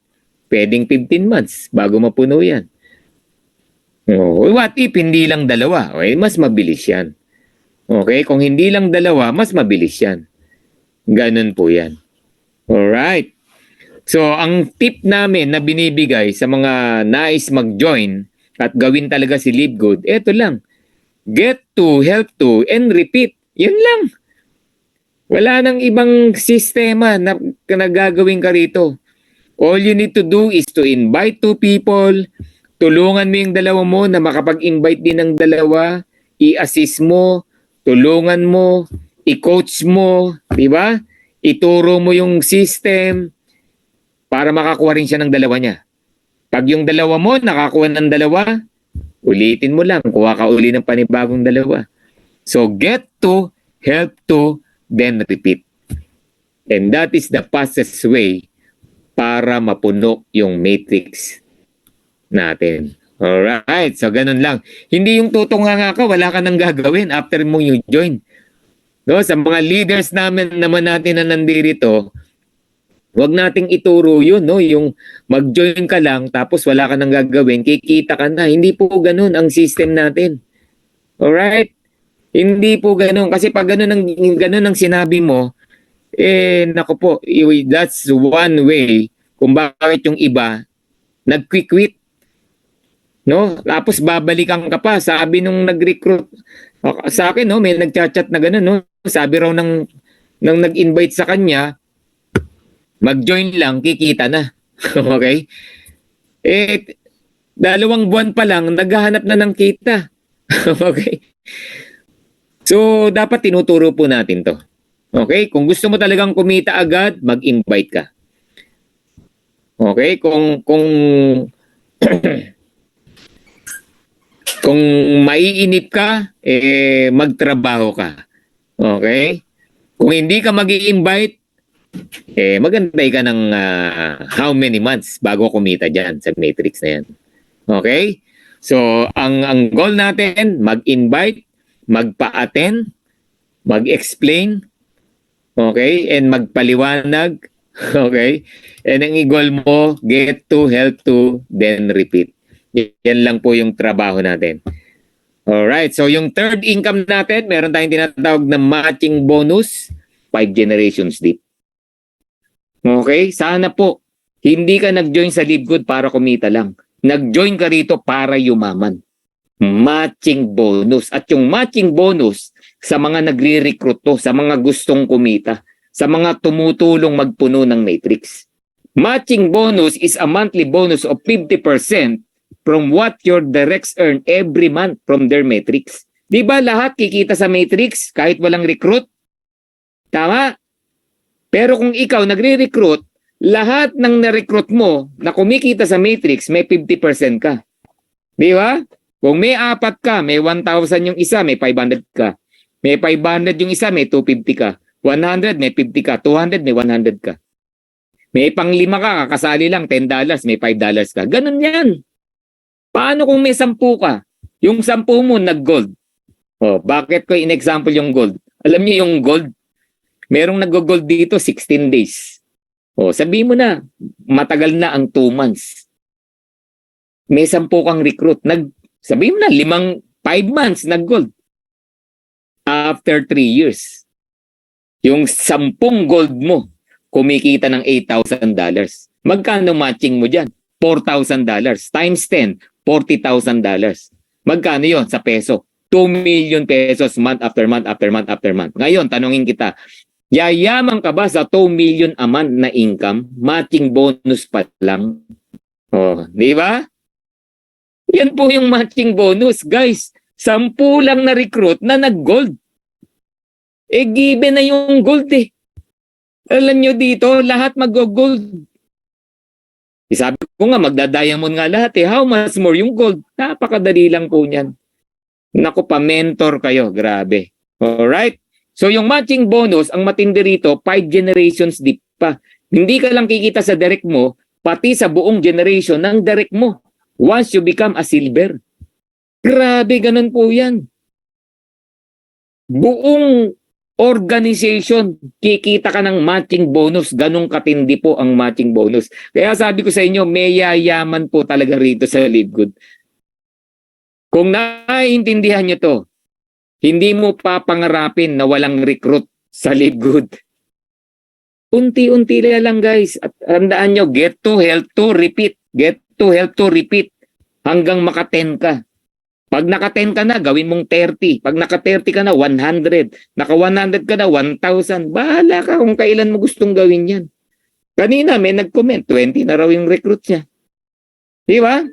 pwedeng 15 months bago mapuno yan. Oh, what if hindi lang dalawa? Okay, mas mabilis yan. Okay, kung hindi lang dalawa, mas mabilis yan. Ganun po yan. Alright. So, ang tip namin na binibigay sa mga nais mag-join at gawin talaga si Live Good, eto lang. Get to, help to, and repeat. Yan lang. Wala nang ibang sistema na gagawin ka rito. All you need to do is to invite 2 people, tulungan mo yung dalawa mo na makapag-invite din ng dalawa, i-assist mo, tulungan mo, i-coach mo, di ba? Ituro mo yung system para makakuha rin siya ng dalawa niya. Pag yung dalawa mo nakakuha ng dalawa, ulitin mo lang, kuha ka uli ng panibagong dalawa. So get to, help to, then repeat. And that is the fastest way para mapuno yung matrix natin. Alright, so ganun lang. Hindi yung tutunganga ka, wala ka nang gagawin after mong you join. No, sa mga leaders naman natin na nandirito, wag nating ituro yun, no? Yung mag-join ka lang tapos wala ka nang gagawin, kikita ka na. Hindi po ganun ang system natin. Alright? Hindi po ganun. Kasi pag ganun ang sinabi mo, naku po, that's one way kung bakit yung iba nag-quit. No? Tapos babalikan ka pa. Sabi nung nag-recruit sa akin, no, may nagchat-chat na gano'n, no. Sabi raw ng nag-invite sa kanya, mag-join lang, kikita na. Okay? 2 buwan pa lang, naghahanap na ng kita. Okay? So, dapat tinuturo po natin to. Okay? Kung gusto mo talagang kumita agad, mag-invite ka. Okay? Kung kung maiinip ka, magtrabaho ka. Okay? Kung hindi ka mag-i-invite, magantay ka ng how many months bago kumita dyan sa matrix na yan. Okay? So, ang goal natin, mag-invite, magpa-attend, mag-explain, okay? And magpaliwanag, okay? And ang goal mo, get to, help to, then repeat. Yan lang po yung trabaho natin. Alright, so yung third income natin, meron tayong tinatawag na matching bonus, 5 generations deep. Okay, sana po, hindi ka nag-join sa Live Good para kumita lang. Nag-join ka rito para yumaman. Matching bonus. At yung matching bonus sa mga nagre-recruit to, sa mga gustong kumita, sa mga tumutulong magpuno ng matrix. Matching bonus is a monthly bonus of 50% from what your directs earn every month from their matrix. Di ba lahat kikita sa matrix kahit walang recruit? Tama? Pero kung ikaw nagre-recruit, lahat ng na-recruit mo na kumikita sa matrix, may 50% ka. Di ba? Kung may 4 ka, may 1,000 yung isa, may 500 ka. May 500 yung isa, may 250 ka. 100, may 50 ka. 200, may 100 ka. May pang-5 ka, kakasali lang, $10, may $5 ka. Ganun yan. Paano kung may 10 ka? Yung 10 mo nag-gold. Oh, bakit ko in-example yung gold? Alam niyo yung gold? Merong nag-gold dito 16 days. Oh, sabi mo na, matagal na ang 2 months. May 10 kang recruit. Sabi mo na, 5 months nag-gold. After 3 years, yung 10 gold mo, kumikita ng $8,000. Magkano matching mo dyan? $4,000. Times 10, $40,000. Magkano yon sa peso? 2 million pesos month after month after month after month. Ngayon, tanungin kita, yayaman ka ba sa 2 million a month na income? Matching bonus pa lang. Oh, di ba? Yan po yung matching bonus, guys. 10 lang na recruit na nag-gold. Eh, given na yung gold eh. Alam nyo dito, lahat mag-gold. Sabi ko nga, magda-diamond nga lahat eh. How much more yung gold? Napakadali lang po niyan. Naku pa, mentor kayo. Grabe. Alright? So yung matching bonus, ang matindi rito, 5 generations deep pa. Hindi ka lang kikita sa direct mo, pati sa buong generation ng direct mo. Once you become a silver. Grabe, ganun po yan. Buong organization, kikita ka ng matching bonus. Ganun katindi po ang matching bonus. Kaya sabi ko sa inyo, may yayaman po talaga rito sa LiveGood. Kung naiintindihan nyo to, hindi mo papangarapin na walang recruit sa LiveGood. Unti-unti lang guys. At tandaan nyo, get to, help to, repeat. Get to, help to, repeat. Hanggang maka-10 ka. Pag naka-10 ka na, gawin mong 30. Pag naka-30 ka na, 100. Naka-100 ka na, 1,000. Bahala ka kung kailan mo gustong gawin yan. Kanina may nag-comment, 20 na raw yung recruit niya. Di ba?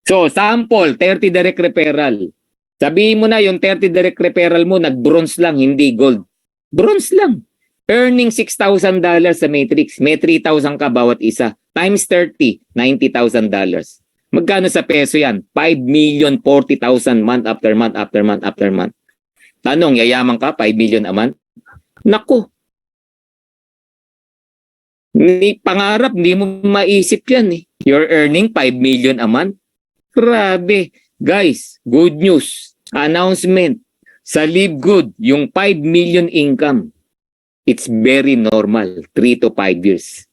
So, sample, 30 direct referral. Sabihin mo na yung 30 direct referral mo, nag-bronze lang, hindi gold. Bronze lang. Earning $6,000 sa matrix. May 3,000 ka bawat isa. Times 30, $90,000. Magkano sa peso yan? 5,040,000 month after month after month after month. Tanong, yayaman ka? 5 million a month? Naku. Pangarap, hindi mo maisip yan eh. You're earning 5 million a month? Grabe. Guys, good news. Announcement. Sa LiveGood, yung 5 million income, it's very normal. 3 to 5 years.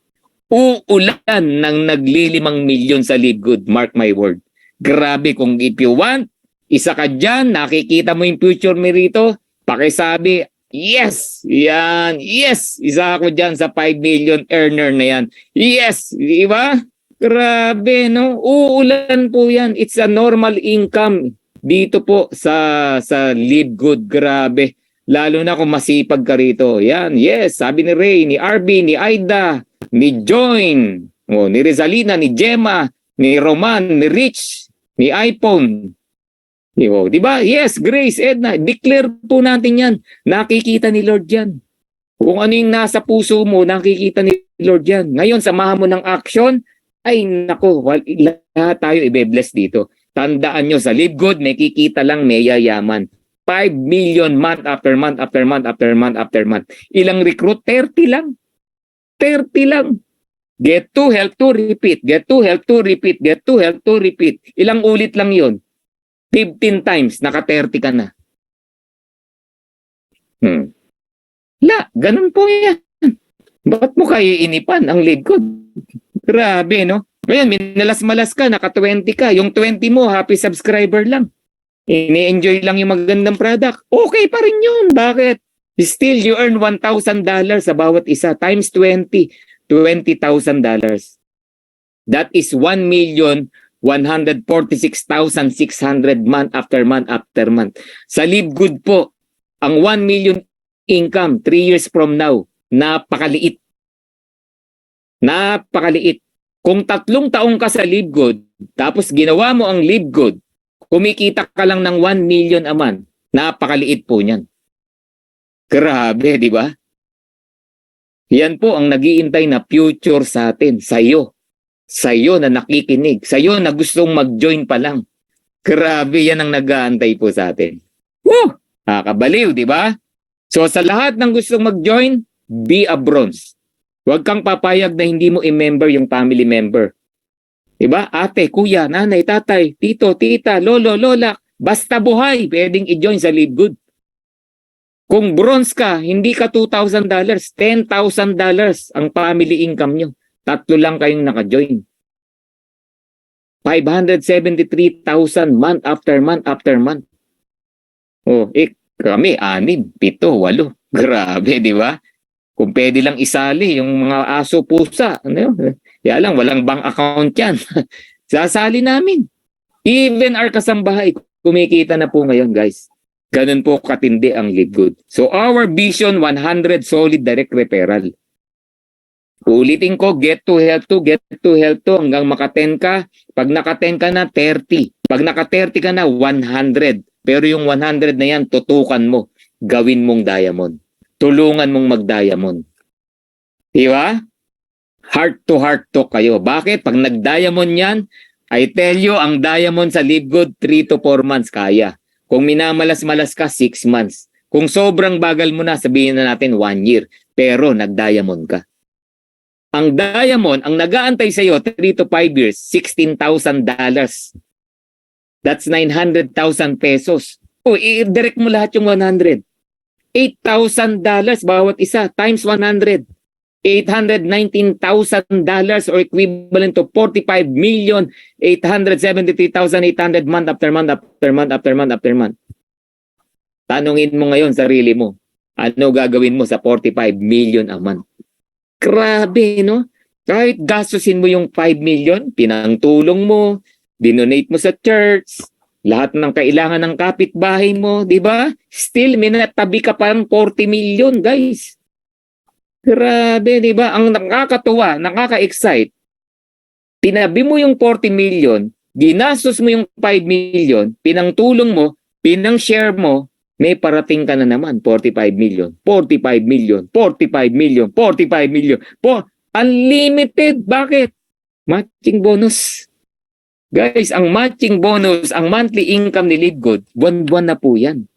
Uulan ng nagli-5 million sa LiveGood. Mark my word. Grabe, kung if you want, isa ka dyan, nakikita mo yung future mo rito, pakisabi, yes, yan, yes, isa ako dyan sa 5 million earner na yan. Yes, di ba? Grabe, no? Uulan po yan. It's a normal income dito po sa LiveGood. Grabe. Lalo na kung masipag ka rito. Yan, yes, sabi ni Ray, ni RB, ni Aida, ni Join, ni Rizalina, ni Gemma, ni Roman, ni Rich, ni iPhone. Di ba? Yes, Grace, Edna, declare po natin yan. Nakikita ni Lord yan. Kung ano yung nasa puso mo, nakikita ni Lord yan. Ngayon, samahan mo ng action, ay nako, lahat tayo ibe-bless dito. Tandaan nyo, sa LiveGood, may kikita lang, may yayaman. 5 million month after month after month after month after month. Ilang recruit? 30 lang. 30 lang. Get to, help to, repeat. Get to, help to, repeat. Get to, help to, repeat. Ilang ulit lang yon? 15 times, naka-30 ka na. Ganun po yan. Ba't mo kayo inipan ang LiveGood? Grabe, no? Ngayon, minalas-malas ka, naka-20 ka. Yung 20 mo, happy subscriber lang. Ini-enjoy lang yung magandang product. Okay pa rin yun. Bakit? Still, you earn $1,000 sa bawat isa. Times 20, $20,000. That is 1,100,000 146,600 month after month after month. Sa Livegood po, ang 1 million income 3 years from now, napakaliit. Napakaliit. Kung 3 taong ka sa Livegood, tapos ginawa mo ang Livegood, kumikita ka lang ng 1 million a month, napakaliit po niyan. Grabe, di ba? Yan po ang nag-iintay na future sa atin, sa'yo. Sa'yo na nakikinig, sa'yo na gustong mag-join pa lang. Grabe, yan ang nag-aantay po sa atin. Woo! Nakakabaliw, di ba? So sa lahat ng gustong mag-join, be a bronze. Huwag kang papayag na hindi mo i-member yung family member. Di ba? Ate, kuya, nanay, tatay, tito, tita, lolo, lola, basta buhay, pwedeng i-join sa Livegood. Kung bronze ka, hindi ka $2,000, $10,000 ang family income nyo. 3 lang kayong naka-join. 573,000 month after month after month. Oh, kami, 6, 7, 8. Grabe, di ba? Kung pwede lang isali yung mga aso, pusa. Ano yun? Kaya lang, walang bank account yan. Sasali namin. Even our kasambahay, kumikita na po ngayon, guys. Ganun po katindi ang Livegood. So our vision, 100 solid direct referral. Ulitin ko, get to health to hanggang maka-10 ka. Pag naka-10 ka na, 30. Pag naka-30 ka na, 100. Pero yung 100 na yan, tutukan mo. Gawin mong diamond. Tulungan mong mag-diamond. Di ba? Heart to kayo. Bakit? Pag nag-diamond yan, I tell you, ang diamond sa Livegood, 3 to 4 months kaya. Kung minamalas-malas ka, 6 months. Kung sobrang bagal mo na, sabihin na natin 1 year. Pero nag-diamond ka. Ang diamond, ang nag-aantay sa iyo, 3 to 5 years, $16,000. That's 900,000 pesos. O, i-direct mo lahat yung 100. $8,000 bawat isa, times 100. $819,000 or equivalent to 45,873,800 month after month after month after month after month. Tanungin mo ngayon sarili mo, ano gagawin mo sa 45 million a month? Grabe, no? Kahit gastusin mo yung 5 million, pinangtulong mo, dinonate mo sa church, lahat ng kailangan ng kapitbahay mo, di ba? Still, minatabi ka pa ng 40 million, guys. Grabe, di ba? Ang nakakatuwa, nakaka-excite. Tinabi mo yung 40 million, ginastos mo yung 5 million, pinangtulong mo, pinang-share mo, may parating ka na naman, 45 million, 45 million, 45 million, 45 million. Unlimited. Bakit? Matching bonus. Guys, ang matching bonus, ang monthly income ni Livegood, buwan-buwan na po yan.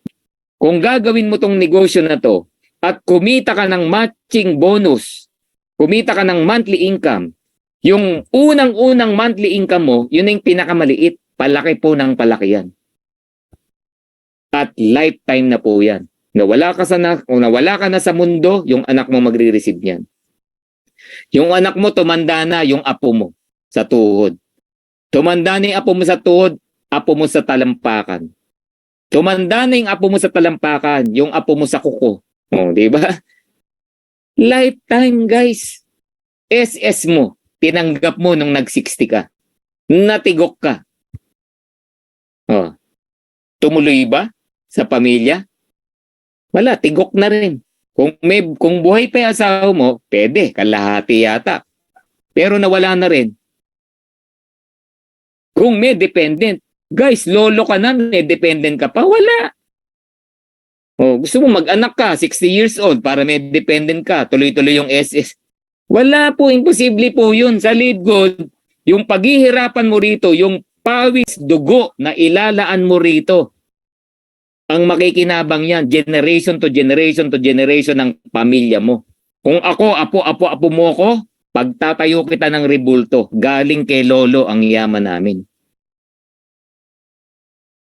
Kung gagawin mo tong negosyo na to, at kumita ka ng matching bonus, kumita ka ng monthly income, yung unang-unang monthly income mo, yun yung pinakamaliit, palaki po ng palaki yan. At lifetime na po yan. Kung nawala ka na sa mundo, yung anak mo magre-receive yan. Yung anak mo, tumanda na yung apo mo sa tuhod. Tumanda na yung apo mo sa tuhod, apo mo sa talampakan. Tumanda na yung apo mo sa talampakan, yung apo mo sa kuko. Oh, di ba? Lifetime, guys. SS mo, tinanggap mo nung nag-60 ka. Natigok ka. Oh. Tumuloy ba sa pamilya? Wala, tigok na rin. Kung buhay pa yung asawa mo, pwede, kalahati yata. Pero nawala na rin. Kung may dependent, guys, lolo ka na, may dependent ka pa, wala. Oh, gusto mo mag-anak ka, 60 years old, para may dependent ka, tuloy-tuloy yung SS. Wala po, imposible po yun. Sa Livegood, yung paghihirapan mo rito, yung pawis, dugo na ilalaan mo rito, ang makikinabang yan, generation to generation to generation ng pamilya mo. Kung ako, apo mo ko, pagtatayo kita ng rebulto, galing kay lolo ang yaman namin.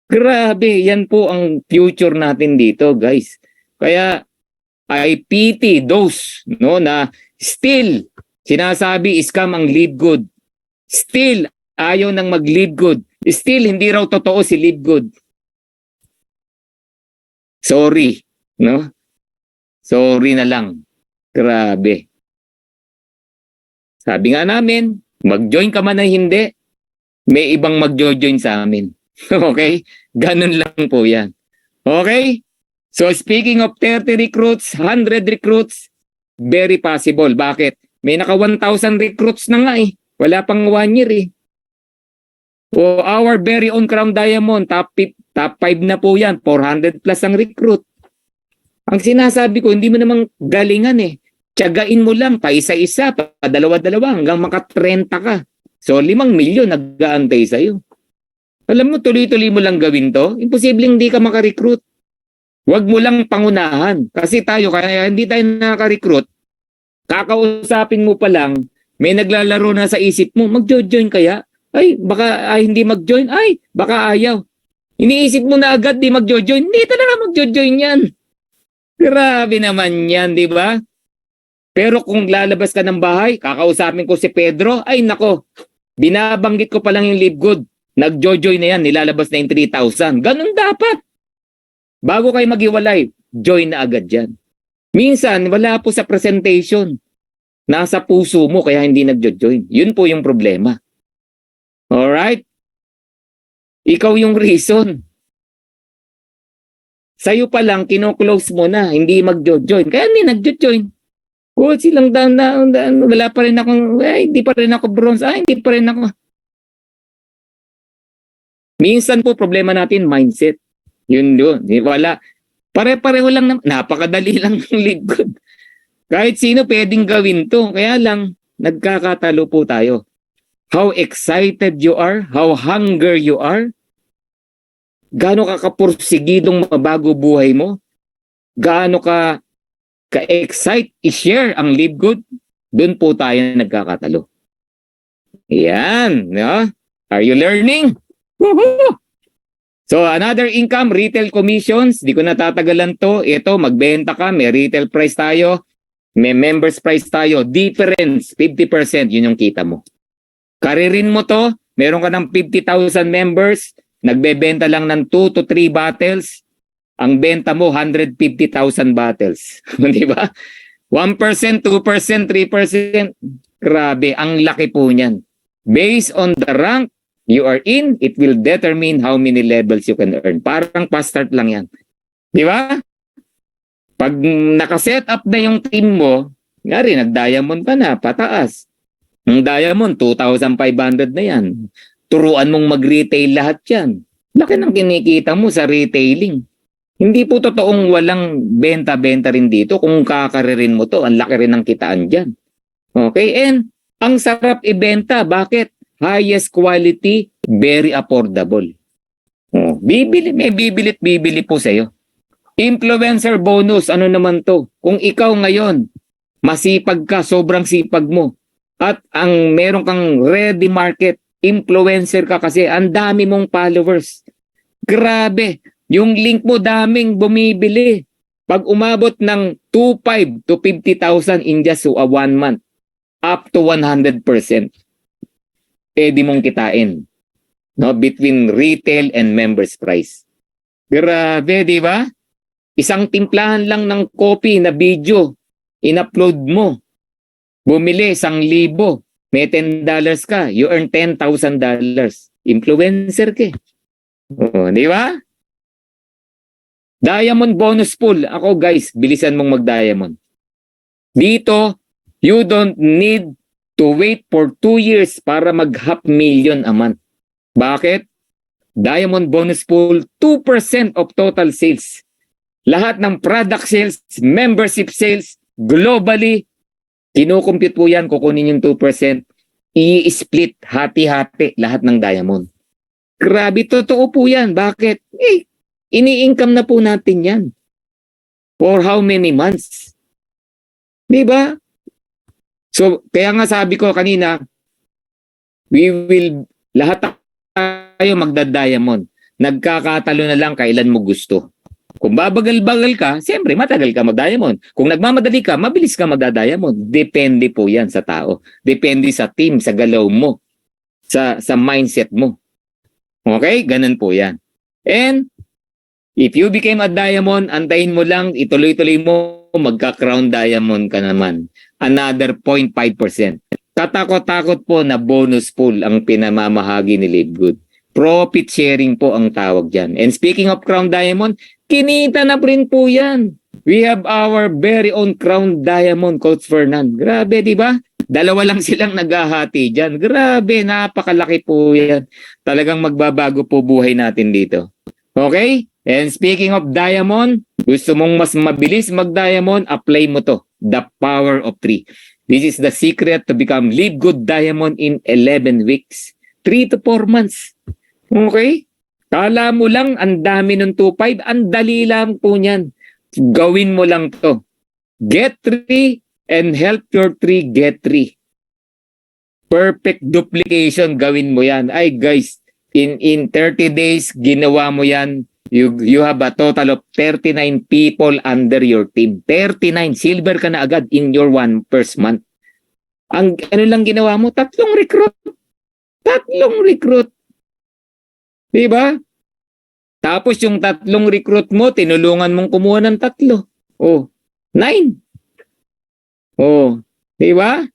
Grabe, yan po ang future natin dito, guys. Kaya I pity those no na still sinasabi scam ang Livegood. Still ayaw nang mag-Livegood. Still hindi raw totoo si Livegood. Sorry, no? Sorry na lang. Grabe. Sabi nga namin, mag-join ka man na hindi, may ibang magjo-join sa amin. Okay? Ganun lang po yan. Okay? So speaking of 30 recruits, 100 recruits, very possible. Bakit? May naka 1,000 recruits na nga eh. Wala pang 1 year eh. O our very own Crown Diamond, top 5 na po yan. 400 plus ang recruit. Ang sinasabi ko, hindi mo namang galingan eh. Tiyagain mo lang, pa isa-isa, pa dalawa-dalawa, hanggang maka 30 ka. So 5 milyon nag-aantay sa'yo. Alam mo, tuloy-tuloy mo lang gawin to, imposibleng hindi ka makarecruit. Huwag mo lang pangunahan. Kasi tayo, kaya hindi tayo nakaka-recruit, kakausapin mo pa lang, may naglalaro na sa isip mo, magjo-join kaya? Ay, baka hindi mag-join. Ay, baka ayaw. Iniisip mo na agad, di magjo-join. Hindi talaga magjo-join yan. Grabe naman yan, di ba? Pero kung lalabas ka ng bahay, kakausapin ko si Pedro, ay nako, binabanggit ko pa lang yung Live Good. Nag-join na yan, nilalabas na yung 3,000. Ganun dapat. Bago kayo maghiwalay, join na agad yan. Minsan, wala po sa presentation. Nasa puso mo kaya hindi nag-join. Yun po yung problema. Alright? Ikaw yung reason. Sa'yo pa lang, kino-close mo na, hindi mag-join. Kaya hindi nag-join. Oh, silang wala pa rin akong, hindi pa rin ako bronze. Hindi pa rin ako. Minsan po problema natin, mindset. Yun doon. Wala. Pare-pareho lang, napakadali lang ng Live Good. Kahit sino pwedeng gawin to. Kaya lang, nagkakatalo po tayo. How excited you are, how hunger you are, gaano ka kapursigidong mabago buhay mo, gaano ka ka-excite i-share ang Live Good, doon po tayo nagkakatalo. Yan. No? Are you learning? Woohoo! So another income, retail commissions. Di ko natatagalan to. Ito, magbenta ka, may retail price tayo, may members price tayo. Difference, 50%, yun yung kita mo. Karirin mo to, meron ka ng 50,000 members, nagbebenta lang ng 2 to 3 bottles, ang benta mo 150,000 bottles. Di ba? 1%, 2%, 3%. Grabe, ang laki po niyan. Based on the rank you are in, it will determine how many levels you can earn. Parang fast start lang yan. Di ba? Pag nakaset up na yung team mo, ngari, nag-diamond ka na, pataas. Ang diamond, 2,500 na yan. Turuan mong mag-retail lahat yan. Laki ng kinikita mo sa retailing. Hindi po totoong walang benta-benta rin dito. Kung kakaririn mo to, ang laki rin ng kitaan dyan. Okay? And ang sarap ibenta. Bakit? Highest quality, very affordable. Oh, may bibili po sa'yo. Influencer bonus, ano naman to? Kung ikaw ngayon, masipag ka, sobrang sipag mo, at ang meron kang ready market, influencer ka kasi ang dami mong followers. Grabe, yung link mo daming bumibili. Pag umabot ng 2,500 to 50,000 in just 1 month, up to 100%. Pwede mong kitain, no, between retail and members price. Grabe, di ba? Isang timplahan lang ng copy na video, in-upload mo. Bumili 1,000, may $10 ka, you earn $10,000. Influencer ka. Oh, di ba? Diamond bonus pool. Ako guys, bilisan mong mag-diamond. Dito, you don't need to wait for 2 years para mag-500,000 a month. Bakit? Diamond bonus pool, 2% of total sales. Lahat ng product sales, membership sales, globally, kinukompute po yan, kukunin yung 2%, i-split, hati-hati, lahat ng diamond. Grabe, totoo po yan. Bakit? Ini-income na po natin yan. For how many months? Diba? So, kaya nga sabi ko kanina, lahat tayo magda-diamond. Nagkakatalo na lang kailan mo gusto. Kung babagal-bagal ka, siyempre matagal ka mag-diamond. Kung nagmamadali ka, mabilis ka magda-diamond. Depende po yan sa tao. Depende sa team, sa galaw mo, sa mindset mo. Okay? Ganun po yan. And, if you became a diamond, antayin mo lang, ituloy-tuloy mo, magka-crown diamond ka naman. Another 0.5%. Katakot-takot po na bonus pool ang pinamamahagi ni Live Good. Profit sharing po ang tawag dyan. And speaking of Crown Diamond, kinita na rin po yan. We have our very own Crown Diamond, Coach Fernan. Grabe, di ba? Dalawa lang silang naghahati dyan. Grabe, napakalaki po yan. Talagang magbabago po buhay natin dito. Okay? And speaking of diamond, gusto mong mas mabilis mag-diamond, apply mo to. The power of 3. This is the secret to become Live Good Diamond in 11 weeks. 3 to 4 months. Okay? Kala mo lang ang dami ng 2.5, ang dali lang po niyan. Gawin mo lang to. Get 3 and help your 3 get 3. Perfect duplication, gawin mo yan. Ay guys, in 30 days, ginawa mo yan. You have a total of 39 people under your team. 39. Silver ka na agad in your first month. Ang ano lang ginawa mo? 3 recruit. 3 recruit. Diba? Tapos yung 3 recruit mo, tinulungan mong kumuha ng 3. Oh, 9. Oh, diba?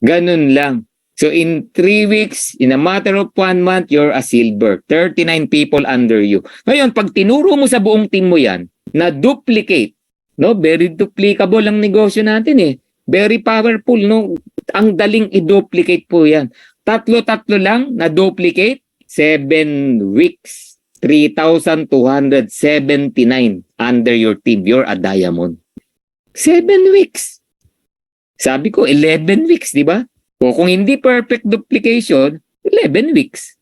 Ganun lang. So in 3 weeks, in a matter of 1 month, you're a silver. 39 people under you. Ngayon, pag tinuro mo sa buong team mo yan, na duplicate, no? Very duplicable ang negosyo natin eh. Very powerful, no? Ang daling i-duplicate po yan. 3 lang na duplicate, 7 weeks. 3,279 under your team. You're a diamond. 7 weeks. Sabi ko, 11 weeks, di ba? O kung hindi perfect duplication, 11 weeks.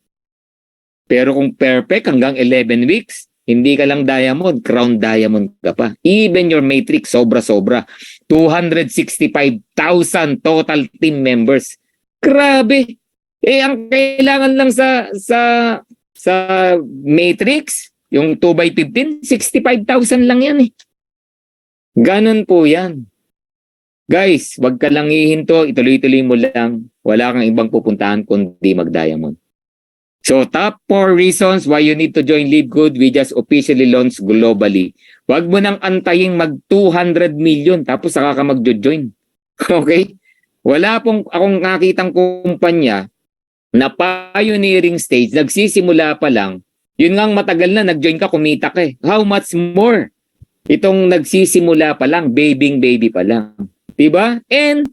Pero kung perfect hanggang 11 weeks, hindi ka lang diamond, crown diamond ka pa. Even your matrix, sobra-sobra. 265,000 total team members. Grabe! Eh, ang kailangan lang sa matrix, yung 2x15, 65,000 lang yan eh. Ganon po yan. Guys, wag ka lang hihinto, ituloy-tuloy mo lang. Wala kang ibang pupuntahan kundi mag-diamond. So, top 4 reasons why you need to join Live Good. We just officially launched globally. Wag mo nang antayin mag 200 million tapos saka ka mag-join. Okay? Wala pong akong nakitang kumpanya na pioneering stage, nagsisimula pa lang. Yun nga matagal na, nag-join ka, kumita ka eh. How much more? Itong nagsisimula pa lang, baby pa lang. Diba? And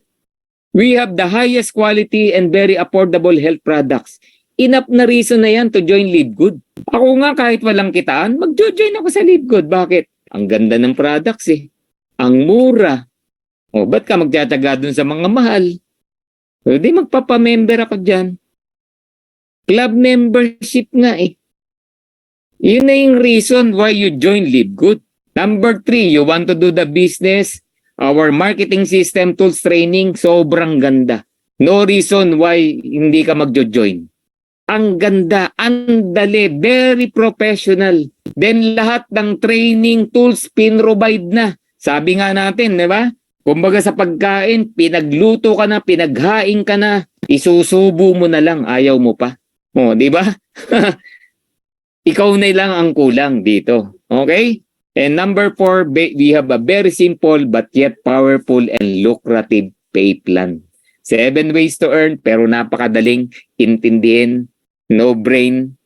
we have the highest quality and very affordable health products. Enough na reason na yan to join Live Good. Ako nga kahit walang kitaan, mag-join ako sa Live Good. Bakit? Ang ganda ng products eh. Ang mura. O, ba't ka magtataga dun sa mga mahal? O, di magpapamember ako dyan. Club membership nga eh. Yun na yung reason why you join Live Good. Number 3, you want to do the business. Our marketing system tools training, sobrang ganda. No reason why hindi ka magjo-join. Ang ganda, ang dali, very professional. Then lahat ng training tools pin-provide na. Sabi nga natin, di ba? Kumbaga sa pagkain, pinagluto ka na, pinaghain ka na, isusubo mo na lang, ayaw mo pa. O, di ba? Ikaw na lang ang kulang dito. Okay? And number 4, we have a very simple but yet powerful and lucrative pay plan. 7 ways to earn pero napakadaling intindihin. No brainy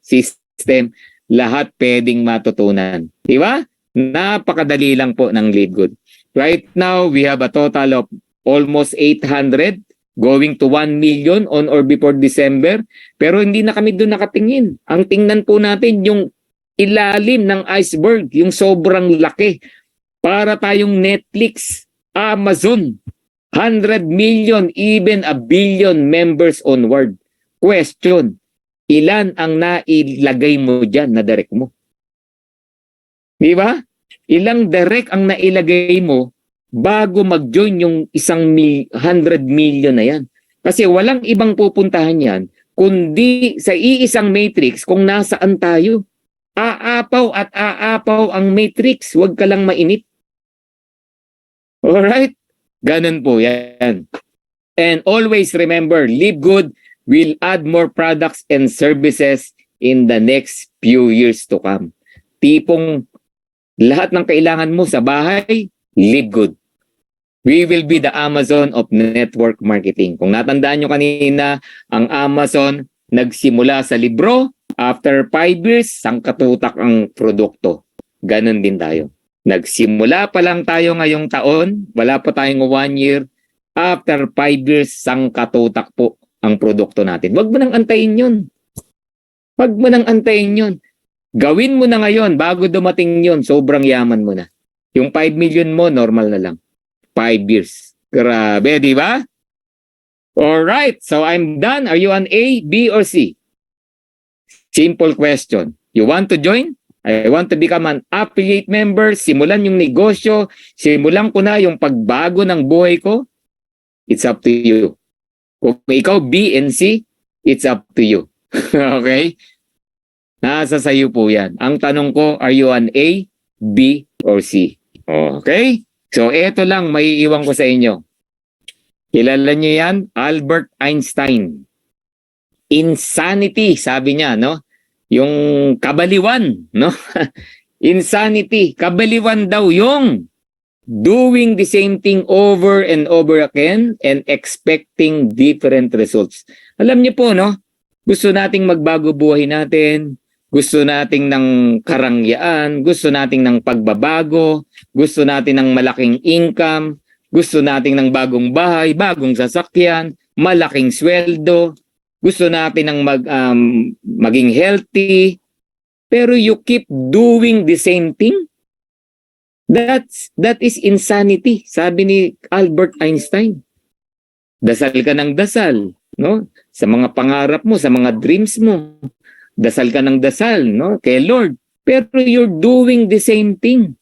system. Lahat pwedeng matutunan. Diba? Napakadali lang po ng Live Good. Right now, we have a total of almost 800 going to 1 million on or before December. Pero hindi na kami doon nakatingin. Ang tingnan po natin yung ilalim ng iceberg, yung sobrang laki. Para tayong Netflix, Amazon, 100 million, even a billion members onward. Question, ilan ang nailagay mo dyan na direct mo? Di ba? Ilang direct ang nailagay mo bago mag-join yung 100 million na yan? Kasi walang ibang pupuntahan yan, kundi sa iisang matrix kung nasaan tayo. Aapaw at aapaw ang matrix. Huwag ka lang mainit. Alright? Ganun po yan. And always remember, Live Good will add more products and services in the next few years to come. Tipong lahat ng kailangan mo sa bahay, Live Good. We will be the Amazon of network marketing. Kung natandaan nyo kanina, ang Amazon nagsimula sa libro, after 5 years, sangkatutak ang produkto. Ganon din tayo. Nagsimula pa lang tayo ngayong taon, wala pa tayong 1 year, after 5 years, sangkatutak po ang produkto natin. Huwag mo nang antayin yun. Huwag mo nang antayin yun. Gawin mo na ngayon, bago dumating yun, sobrang yaman mo na. Yung 5 million mo, normal na lang. 5 years. Grabe, di ba? Alright, so I'm done. Are you an A, B, or C? Simple question. You want to join? I want to become an affiliate member. Simulan yung negosyo. Simulan ko na yung pagbago ng buhay ko. It's up to you. Kung ikaw B and C, it's up to you. Okay? Nasa sayo po yan. Ang tanong ko, are you an A, B, or C? Okay? So, eto lang, may iwan ko sa inyo. Kilala niyo yan? Albert Einstein. Insanity, sabi niya, no? Yung kabaliwan, no? Insanity, kabaliwan daw yung doing the same thing over and over again and expecting different results. Alam niyo po, no? Gusto nating magbago buhay natin, gusto nating ng karangyaan, gusto nating ng pagbabago, gusto natin ng malaking income, gusto nating ng bagong bahay, bagong sasakyan, malaking sweldo, gusto natin ng maging healthy, pero you keep doing the same thing. That is insanity, sabi ni Albert Einstein. Dasal ka ng dasal, no? Sa mga pangarap mo, sa mga dreams mo. Dasal ka ng dasal, no? Kay Lord. Pero you're doing the same thing.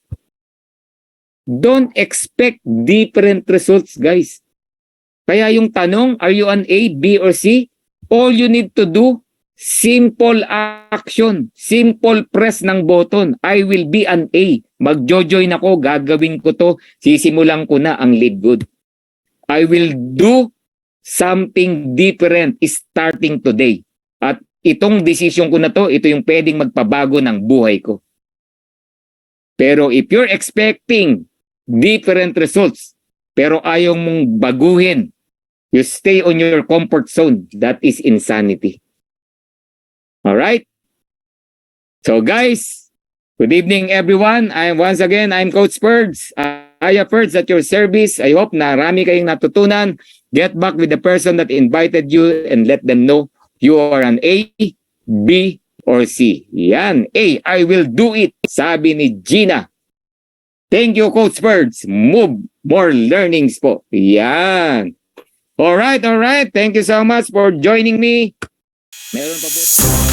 Don't expect different results, guys. Kaya yung tanong, are you an A, B, or C? All you need to do, simple action. Simple press ng button. I will be an A. Magjo-join ako, gagawin ko to. Sisimulan ko na ang Live Good. I will do something different starting today. At itong decision ko na to, ito yung pwedeng magpabago ng buhay ko. Pero if you're expecting different results, pero ayaw mong baguhin, you stay on your comfort zone, that is insanity. Alright? So guys, good evening everyone. Once again, I'm Coach Ferds. Aya Ferds at your service. I hope na marami kayong natutunan. Get back with the person that invited you and let them know you are an A, B, or C. Yan, A, I will do it, sabi ni Gina. Thank you, Coach Ferds. Move, more learnings po. Yan. Alright. Thank you so much for joining me. Meron pa po.